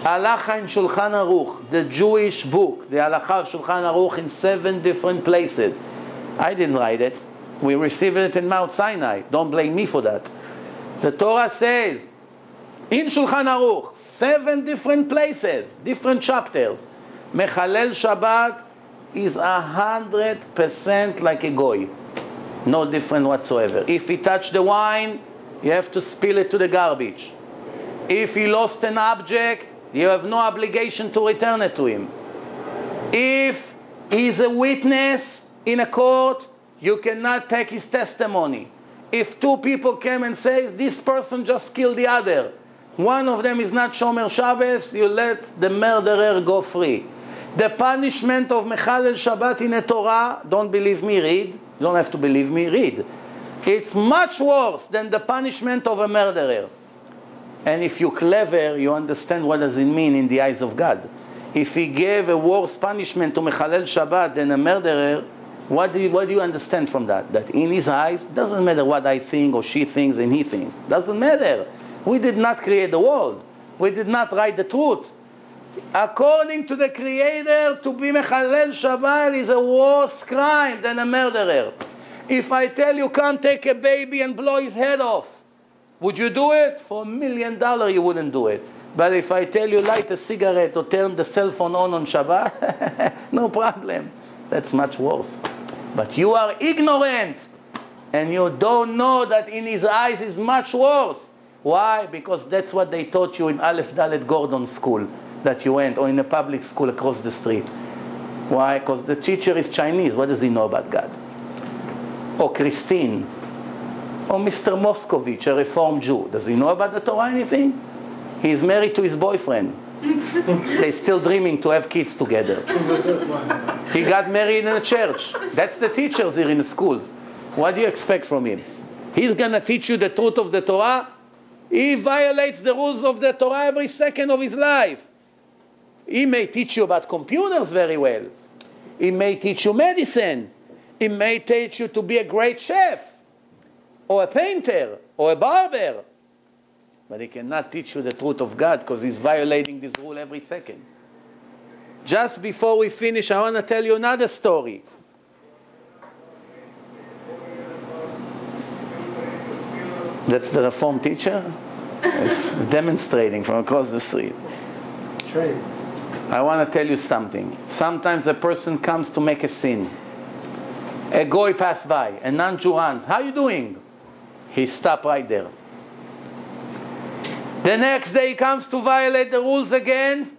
Halacha in Shulchan Aruch, the Jewish book, the Halacha of Shulchan Aruch in 7 different places. I didn't write it. We received it in Mount Sinai. Don't blame me for that. The Torah says, in Shulchan Aruch, 7 different places, different chapters, Mechalel Shabbat is 100% like a goy. No different whatsoever. If he touched the wine, you have to spill it to the garbage. If he lost an object, you have no obligation to return it to him. If he's a witness in a court, you cannot take his testimony. If 2 people came and say, this person just killed the other, one of them is not Shomer Shabbos, you let the murderer go free. The punishment of Mechalel Shabbat in the Torah, don't believe me, read. You don't have to believe me, read. It's much worse than the punishment of a murderer. And if you're clever, you understand what does it mean in the eyes of God. If he gave a worse punishment to Mechalel Shabbat than a murderer, what do you understand from that? That in his eyes, doesn't matter what I think or she thinks and he thinks. Doesn't matter. We did not create the world. We did not write the truth. According to the Creator, to be Mechalel Shabbat is a worse crime than a murderer. If I tell you can't take a baby and blow his head off, would you do it? For $1 million you wouldn't do it. But if I tell you light a cigarette or turn the cell phone on Shabbat, no problem. That's much worse. But you are ignorant and you don't know that in his eyes is much worse. Why? Because that's what they taught you in Aleph Dalet Gordon school that you went, or in a public school across the street. Why? Because the teacher is Chinese. What does he know about God? Or Christine, or Mr. Moscovich, a Reformed Jew. Does he know about the Torah anything? He's married to his boyfriend. They're still dreaming to have kids together. He got married in a church. That's the teachers here in the schools. What do you expect from him? He's going to teach you the truth of the Torah? He violates the rules of the Torah every second of his life. He may teach you about computers very well. He may teach you medicine. He may teach you to be a great chef, or a painter, or a barber. But he cannot teach you the truth of God because he's violating this rule every second. Just before we finish, I want to tell you another story. That's the Reform teacher. It's demonstrating from across the street. Trade. I want to tell you something. Sometimes a person comes to make a sin. A goy passed by, a non-Jew runs. How are you doing? He stopped right there. The next day he comes to violate the rules again.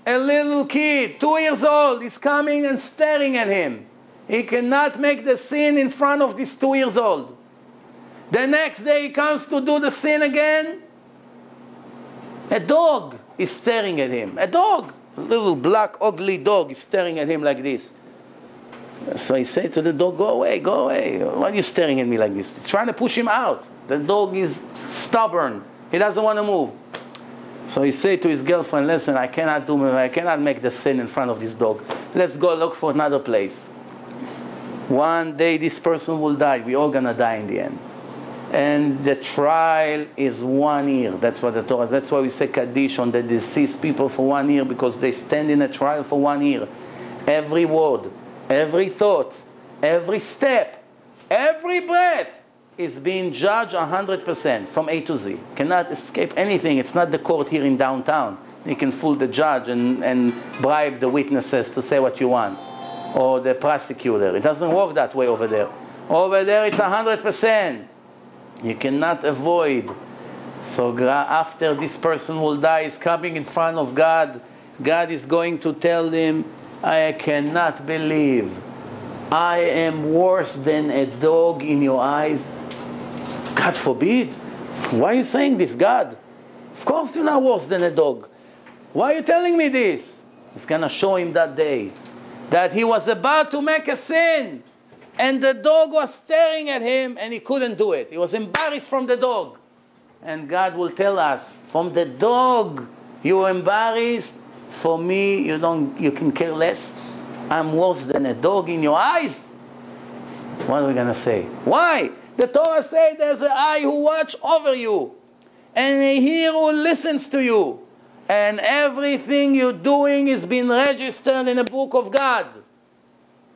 A little kid, 2 years old, is coming and staring at him. He cannot make the sin in front of this 2 years old. The next day he comes to do the sin again. A dog is staring at him. A dog, a little black, ugly dog is staring at him like this. So he said to the dog, go away, go away. Why are you staring at me like this? He's trying to push him out. The dog is stubborn. He doesn't want to move. So he said to his girlfriend, listen, I cannot make the sin in front of this dog. Let's go look for another place. One day this person will die. We're all going to die in the end. And the trial is 1 year. That's what the Torah says. That's why we say Kaddish on the deceased people for 1 year, because they stand in a trial for 1 year. Every word, every thought, every step, every breath is being judged 100% from A to Z. Cannot escape anything. It's not the court here in downtown. You can fool the judge and bribe the witnesses to say what you want, or the prosecutor. It doesn't work that way over there. Over there it's 100%. You cannot avoid. So after this person will die, is coming in front of God. God is going to tell him, I cannot believe I am worse than a dog in your eyes. God forbid. Why are you saying this, God? Of course you're not worse than a dog. Why are you telling me this? He's going to show him that day that he was about to make a sin. And the dog was staring at him and he couldn't do it. He was embarrassed from the dog. And God will tell us, from the dog you were embarrassed, for me you can care less. I'm worse than a dog in your eyes. What are we going to say? Why? The Torah says there's an eye who watch over you, and a ear who listens to you. And everything you're doing is being registered in the book of God.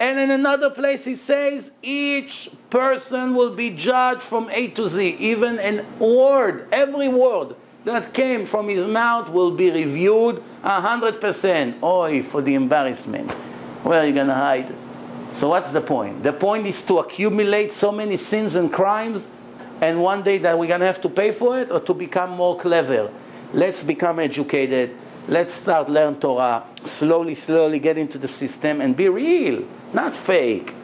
And in another place he says, each person will be judged from A to Z. Even a word, every word that came from his mouth will be reviewed 100%. Oy, for the embarrassment. Where are you going to hide? So what's the point? The point is to accumulate so many sins and crimes, and one day that we're going to have to pay for it, or to become more clever. Let's become educated. Let's start learn Torah. Slowly, slowly get into the system and be real, not fake.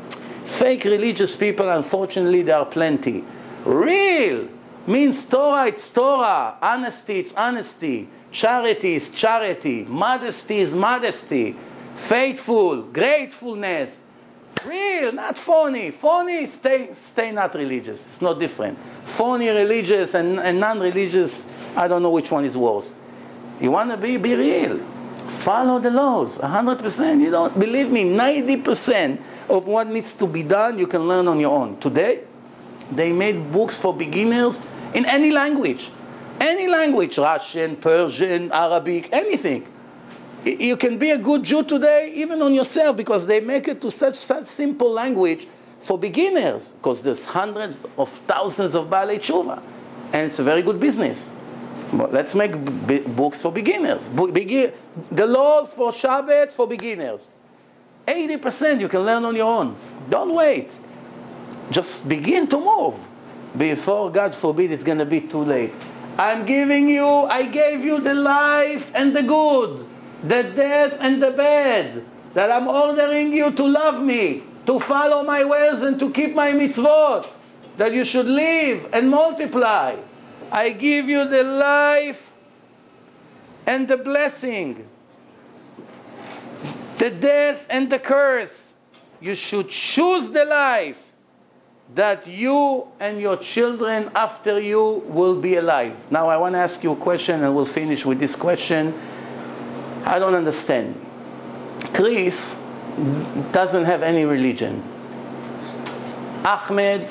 Fake religious people, unfortunately, there are plenty. Real means Torah, it's Torah. Honesty, it's honesty. Charity is charity. Modesty is modesty. Faithful, gratefulness. Real, not phony. Phony, stay not religious. It's not different. Phony religious and non-religious, I don't know which one is worse. You want to be real. Follow the laws, 100%. You don't believe me, 90% of what needs to be done you can learn on your own. Today, they made books for beginners in any language. Any language, Russian, Persian, Arabic, anything. You can be a good Jew today, even on yourself, because they make it to such simple language for beginners, because there's hundreds of thousands of Baalei Tshuva, and it's a very good business. But let's make books for beginners. The laws for Shabbat for beginners. 80% you can learn on your own. Don't wait. Just begin to move. Before, God forbid, it's going to be too late. I gave you the life and the good, the death and the bad, that I'm ordering you to love me, to follow my ways and to keep my mitzvot, that you should live and multiply. I give you the life and the blessing, the death and the curse. You should choose the life that you and your children after you will be alive. Now I want to ask you a question, and we'll finish with this question. I don't understand. Chris doesn't have any religion. Ahmed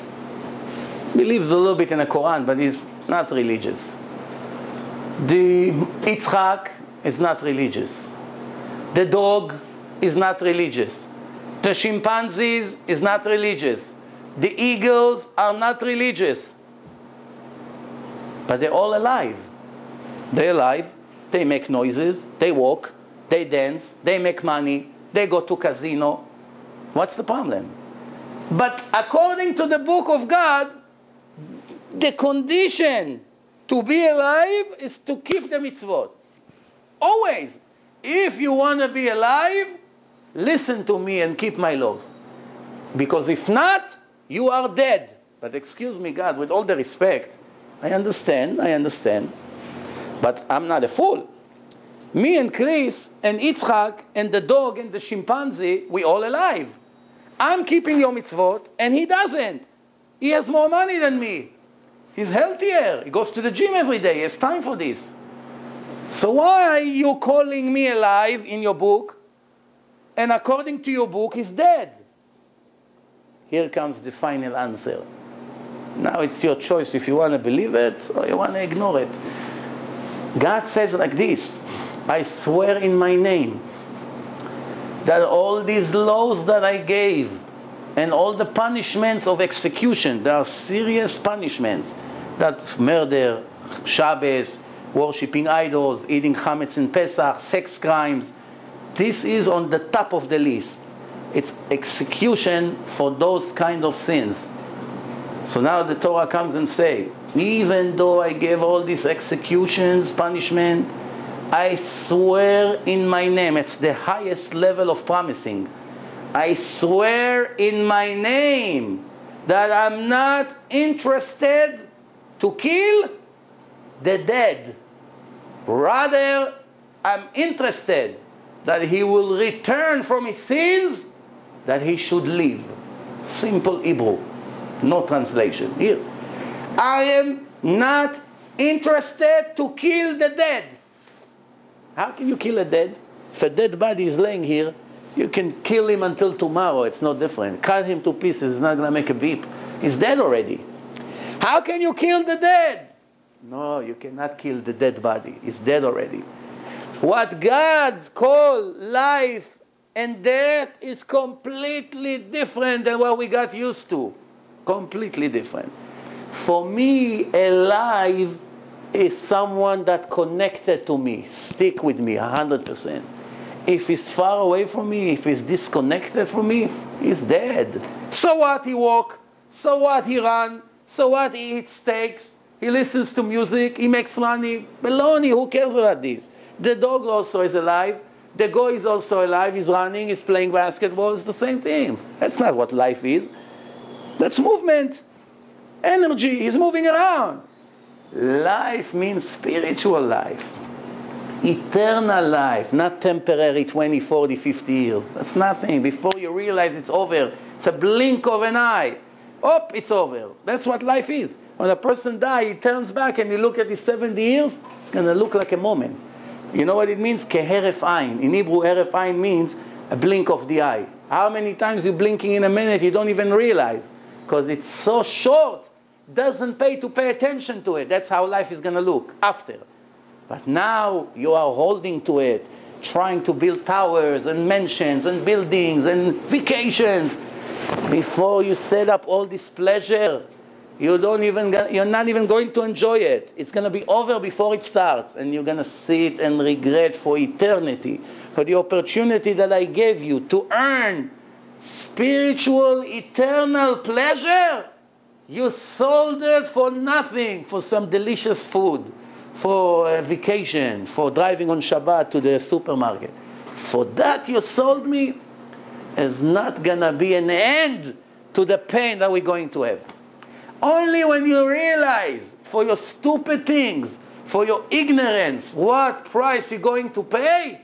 believes a little bit in the Quran, but he's not religious. The Yitzhak is not religious. The dog is not religious. The chimpanzees is not religious. The eagles are not religious. But they're all alive. They're alive. They make noises. They walk. They dance. They make money. They go to casino. What's the problem? But according to the book of God, the condition to be alive is to keep the mitzvot. Always. If you want to be alive, listen to me and keep my laws. Because if not, you are dead. But excuse me, God, with all the respect, I understand. But I'm not a fool. Me and Chris and Yitzhak and the dog and the chimpanzee, we all alive. I'm keeping your mitzvot and he doesn't. He has more money than me. He's healthier. He goes to the gym every day. He has time for this. So why are you calling me alive in your book? And according to your book, he's dead. Here comes the final answer. Now it's your choice if you want to believe it or you want to ignore it. God says like this, I swear in my name that all these laws that I gave and all the punishments of execution, there are serious punishments, that murder, Shabbos, worshipping idols, eating chametz in Pesach, sex crimes, this is on the top of the list. It's execution for those kind of sins. So now the Torah comes and say, even though I gave all these executions, punishment, I swear in my name, it's the highest level of promising. I swear in my name that I'm not interested to kill the dead. Rather, I'm interested that he will return from his sins, that he should live. Simple Hebrew, no translation. Here, I am not interested to kill the dead. How can you kill a dead? If a dead body is laying here, you can kill him until tomorrow. It's no different. Cut him to pieces. It's not going to make a beep. He's dead already. How can you kill the dead? No, you cannot kill the dead body. It's dead already. What God calls life and death is completely different than what we got used to. Completely different. For me, alive is someone that connected to me, stick with me 100%. If he's far away from me, if he's disconnected from me, he's dead. So what he walk? So what he run? So what he eats steaks? He listens to music, he makes money. Baloney, who cares about this? The dog also is alive. The guy is also alive. He's running, he's playing basketball. It's the same thing. That's not what life is. That's movement. Energy. He's moving around. Life means spiritual life. Eternal life, not temporary 20, 40, 50 years. That's nothing. Before you realize it's over, it's a blink of an eye. Oh, it's over. That's what life is. When a person dies, he turns back and you look at his 70 years, it's going to look like a moment. You know what it means? Keheref ayin. In Hebrew, heref ayin means a blink of the eye. How many times you're blinking in a minute you don't even realize? Because it's so short, doesn't pay to pay attention to it. That's how life is going to look after. But now you are holding to it, trying to build towers and mansions and buildings and vacations. Before you set up all this pleasure, you're not even going to enjoy it. It's going to be over before it starts, and you're going to sit and regret for eternity, for the opportunity that I gave you to earn spiritual, eternal pleasure. You sold it for nothing, for some delicious food, for a vacation, for driving on Shabbat to the supermarket. For that you sold me, is not going to be an end to the pain that we're going to have. Only when you realize for your stupid things, for your ignorance, what price you're going to pay,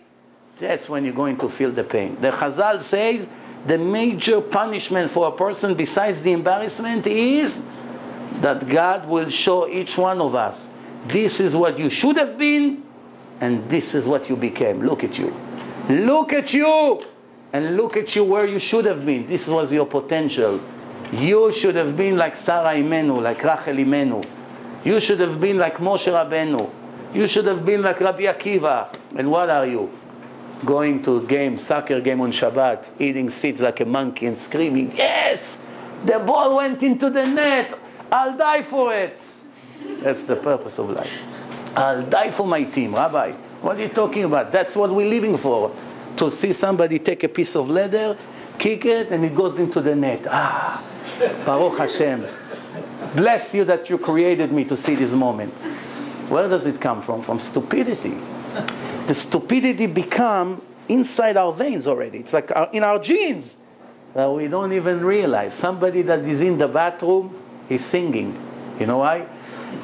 that's when you're going to feel the pain. The Chazal says the major punishment for a person besides the embarrassment is that God will show each one of us, this is what you should have been, and this is what you became. Look at you. Look at you! And look at you where you should have been. This was your potential. You should have been like Sarah Imenu, like Rachel Imenu. You should have been like Moshe Rabbeinu. You should have been like Rabbi Akiva. And what are you? Going to a soccer game on Shabbat, eating seeds like a monkey and screaming, yes! The ball went into the net. I'll die for it. That's the purpose of life. I'll die for my team. Rabbi, what are you talking about? That's what we're living for. To see somebody take a piece of leather, kick it, and it goes into the net. Ah, Baruch Hashem. Bless you that you created me to see this moment. Where does it come from? From stupidity. The stupidity become inside our veins already. It's like in our genes. We don't even realize. Somebody that is in the bathroom is singing. You know why?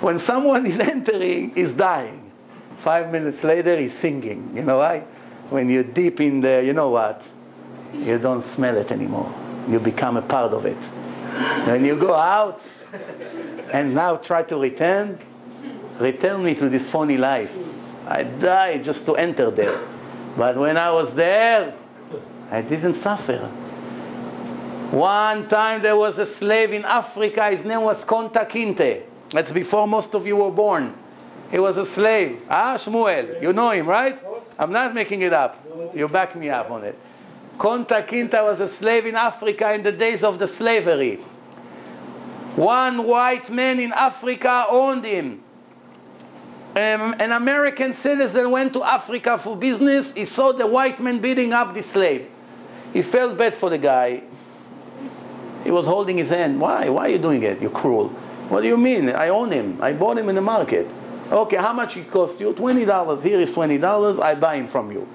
When someone is entering, he's dying. 5 minutes later, he's singing. You know why? When you're deep in the, you know what? You don't smell it anymore. You become a part of it. When you go out and now try to return me to this phony life. I died just to enter there. But when I was there, I didn't suffer. One time there was a slave in Africa, his name was Konta Kinte. That's before most of you were born. He was a slave. Ah, Shmuel, you know him, right? I'm not making it up. You back me up on it. Konta Kinte was a slave in Africa in the days of the slavery. One white man in Africa owned him. An American citizen went to Africa for business. He saw the white man beating up the slave. He felt bad for the guy. He was holding his hand. Why? Why are you doing it? You're cruel. What do you mean? I own him. I bought him in the market. Okay, how much it cost you? $20. Here is $20. I buy him from you.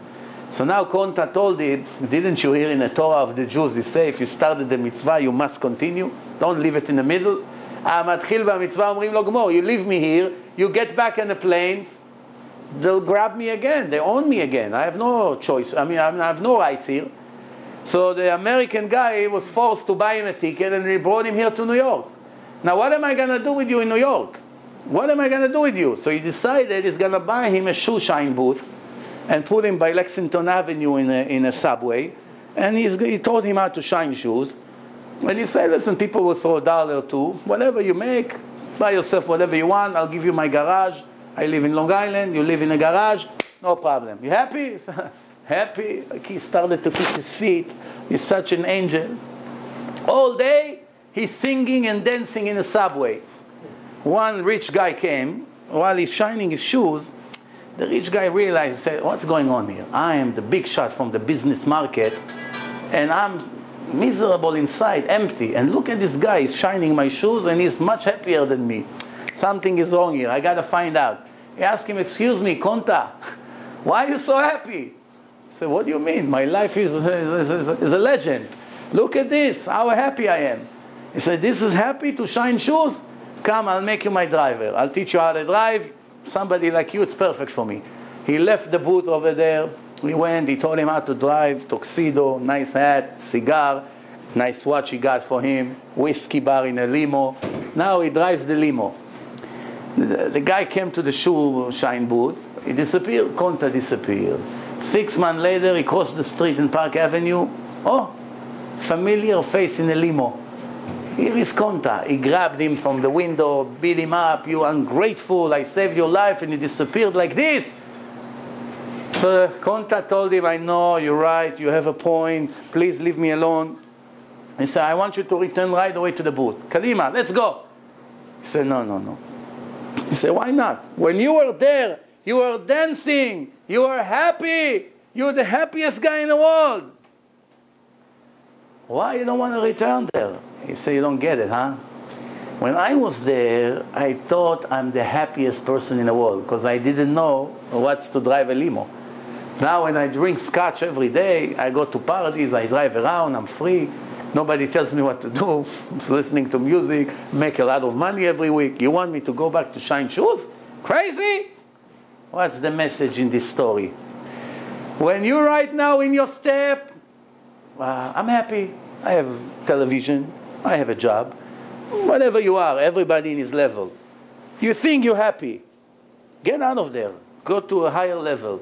So now Konta told it, didn't you hear in the Torah of the Jews, they say, if you started the mitzvah, you must continue. Don't leave it in the middle. You leave me here, you get back on the plane, they'll grab me again. They own me again. I have no choice. I have no rights here. So the American guy was forced to buy him a ticket, and they brought him here to New York. Now, what am I going to do with you in New York? What am I going to do with you? So he decided he's going to buy him a shoe shine booth and put him by Lexington Avenue in a subway. And he taught him how to shine shoes. And he said, listen, people will throw $1 or $2. Whatever you make, buy yourself whatever you want. I'll give you my garage. I live in Long Island. You live in a garage. No problem. You happy? Happy. Like he started to kiss his feet. He's such an angel. All day, he's singing and dancing in a subway. One rich guy came. While he's shining his shoes, the rich guy realized, said, what's going on here? I am the big shot from the business market, and I'm miserable inside, empty. And look at this guy, he's shining my shoes, and he's much happier than me. Something is wrong here. I got to find out. He asked him, excuse me, Konta, why are you so happy? He said, what do you mean? My life is a legend. Look at this, how happy I am. He said, this is happy to shine shoes? Come, I'll make you my driver. I'll teach you how to drive. Somebody like you, it's perfect for me. He left the booth over there. We went, he told him how to drive, tuxedo, nice hat, cigar, nice watch he got for him, whiskey bar in a limo. Now he drives the limo. The guy came to the shoe shine booth. He disappeared. Konta disappeared. 6 months later, he crossed the street in Park Avenue. Oh, familiar face in a limo. Here is Konta. He grabbed him from the window, beat him up. You ungrateful, I saved your life, and he disappeared like this. So Konta told him, I know, you're right, you have a point. Please leave me alone. He said, I want you to return right away to the booth. Kadima, let's go. He said, no, no, no. He said, why not? When you were there, you were dancing. You were happy. You were the happiest guy in the world. Why you don't want to return there? He said, you don't get it, huh? When I was there, I thought I'm the happiest person in the world because I didn't know what's to drive a limo. Now when I drink scotch every day, I go to parties, I drive around, I'm free. Nobody tells me what to do. I'm listening to music, make a lot of money every week. You want me to go back to shine shoes? Crazy? What's the message in this story? When you're right now in your step, I'm happy. I have television. I have a job. Whatever you are, everybody in his level. You think you're happy. Get out of there. Go to a higher level.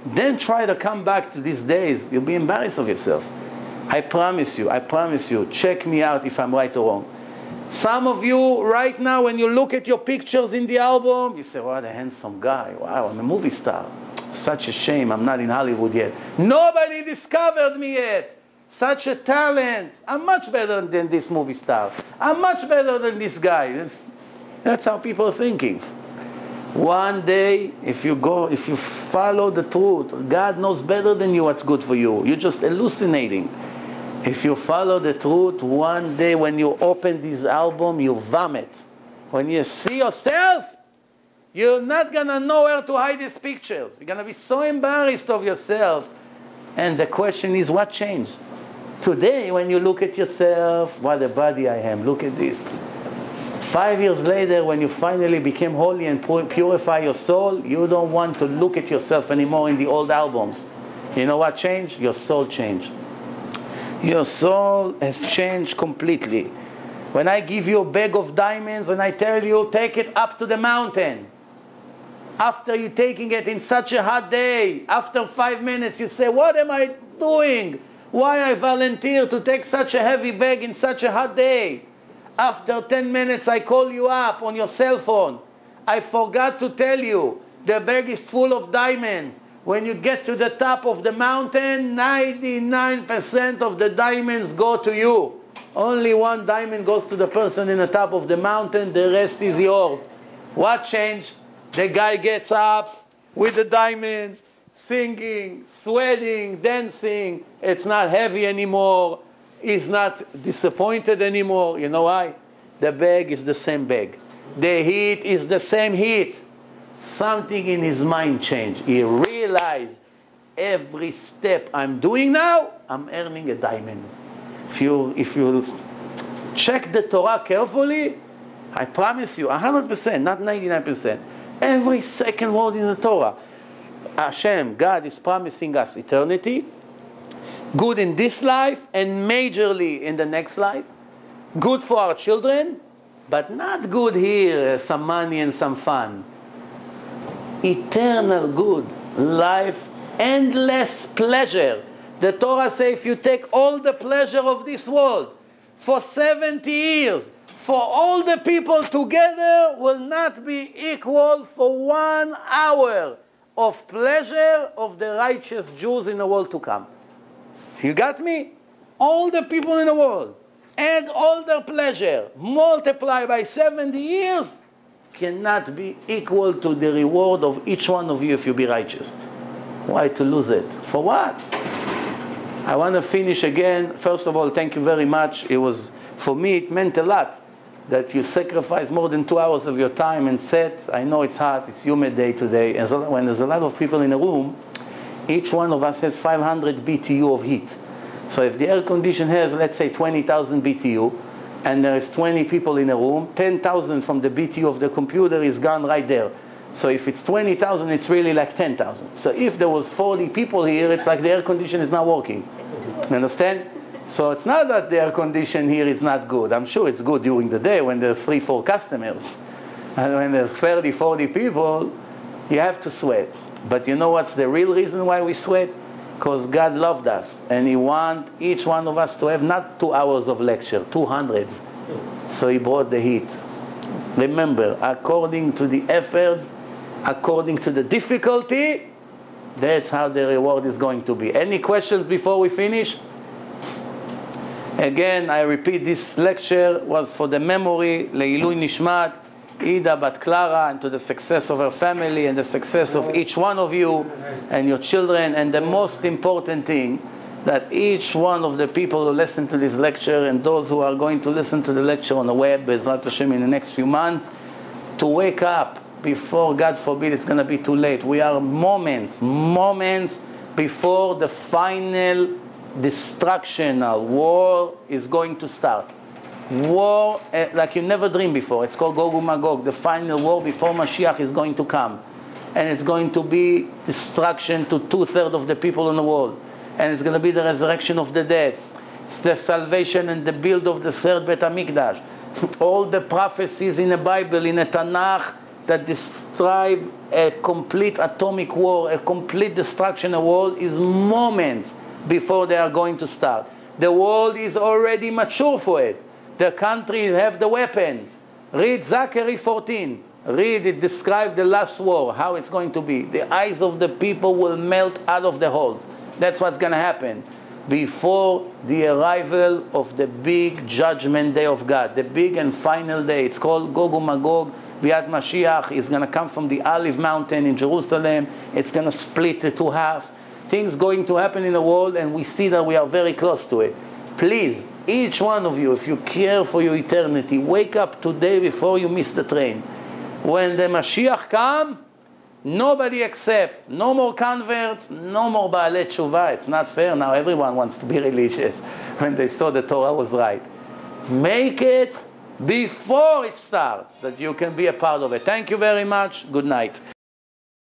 Then try to come back to these days. You'll be embarrassed of yourself. I promise you, check me out if I'm right or wrong. Some of you right now, when you look at your pictures in the album, you say, what a handsome guy. Wow, I'm a movie star. Such a shame I'm not in Hollywood yet. Nobody discovered me yet. Such a talent. I'm much better than this movie star. I'm much better than this guy. That's how people are thinking. One day, if you follow the truth, God knows better than you what's good for you. You're just hallucinating. If you follow the truth, one day when you open this album, you vomit. When you see yourself, you're not going to know where to hide these pictures. You're going to be so embarrassed of yourself. And the question is, what changed? Today, when you look at yourself, what a body I am. Look at this. 5 years later, when you finally became holy and purify your soul, you don't want to look at yourself anymore in the old albums. You know what changed? Your soul changed. Your soul has changed completely. When I give you a bag of diamonds and I tell you, take it up to the mountain. After you taking it in such a hot day, after 5 minutes, you say, what am I doing? Why I volunteer to take such a heavy bag in such a hot day? After 10 minutes, I call you up on your cell phone. I forgot to tell you, the bag is full of diamonds. When you get to the top of the mountain, 99% of the diamonds go to you. Only one diamond goes to the person in the top of the mountain, the rest is yours. What changed? The guy gets up with the diamonds, singing, sweating, dancing. It's not heavy anymore. He's not disappointed anymore. You know why? The bag is the same bag. The heat is the same heat. Something in his mind changed. He realized every step I'm doing now, I'm earning a diamond. If you check the Torah carefully, I promise you, 100%, not 99%. Every second word in the Torah, Hashem, God is promising us eternity, good in this life and majorly in the next life, good for our children, but not good here, some money and some fun. Eternal good, life, endless pleasure. The Torah says if you take all the pleasure of this world for 70 years, for all the people together will not be equal for 1 hour of pleasure of the righteous Jews in the world to come. You got me? All the people in the world and all their pleasure multiplied by 70 years cannot be equal to the reward of each one of you if you be righteous. Why to lose it? For what? I want to finish again. First of all, thank you very much. It was, for me, it meant a lot that you sacrifice more than 2 hours of your time and sat. I know it's hot, it's humid day today. And so when there's a lot of people in a room, each one of us has 500 BTU of heat. So if the air condition has, let's say, 20,000 BTU, and there's 20 people in a room, 10,000 from the BTU of the computer is gone right there. So if it's 20,000, it's really like 10,000. So if there was 40 people here, it's like the air condition is not working. You understand? So it's not that the air condition here is not good. I'm sure it's good during the day when there's 3-4 customers. And when there's 30, 40 people, you have to sweat. But you know what's the real reason why we sweat? Because God loved us, and He wants each one of us to have not 2 hours of lecture, 200. So He brought the heat. Remember, according to the efforts, according to the difficulty, that's how the reward is going to be. Any questions before we finish? Again, I repeat, this lecture was for the memory, Leilui Nishmat, Ida Bat Clara, and to the success of her family and the success of each one of you and your children. And the most important thing, that each one of the people who listen to this lecture and those who are going to listen to the lecture on the web, Bezrat Hashem, in the next few months, to wake up before, God forbid, it's going to be too late. We are moments before the final destructional war is going to start. War like you never dreamed before. It's called Gog Magog, the final war before Mashiach is going to come. And it's going to be destruction to 2/3 of the people in the world. And it's going to be the resurrection of the dead. It's the salvation and the build of the third Bet HaMikdash. All the prophecies in the Bible, in the Tanakh, that describe a complete atomic war, a complete destruction of the world, is moments before they are going to start. The world is already mature for it. The countries have the weapon. Read Zechariah 14. Read it, describe the last war, how it's going to be. The eyes of the people will melt out of the holes. That's what's going to happen before the arrival of the big judgment day of God, the big and final day. It's called Gog Magog. Biat Mashiach is going to come from the Olive Mountain in Jerusalem. It's going to split the two halves. Things going to happen in the world, and we see that we are very close to it. Please, each one of you, if you care for your eternity, wake up today before you miss the train. When the Mashiach comes, nobody accept. No more converts, no more Baalei Tshuva. It's not fair. Now everyone wants to be religious when they saw the Torah was right. Make it before it starts, that you can be a part of it. Thank you very much. Good night.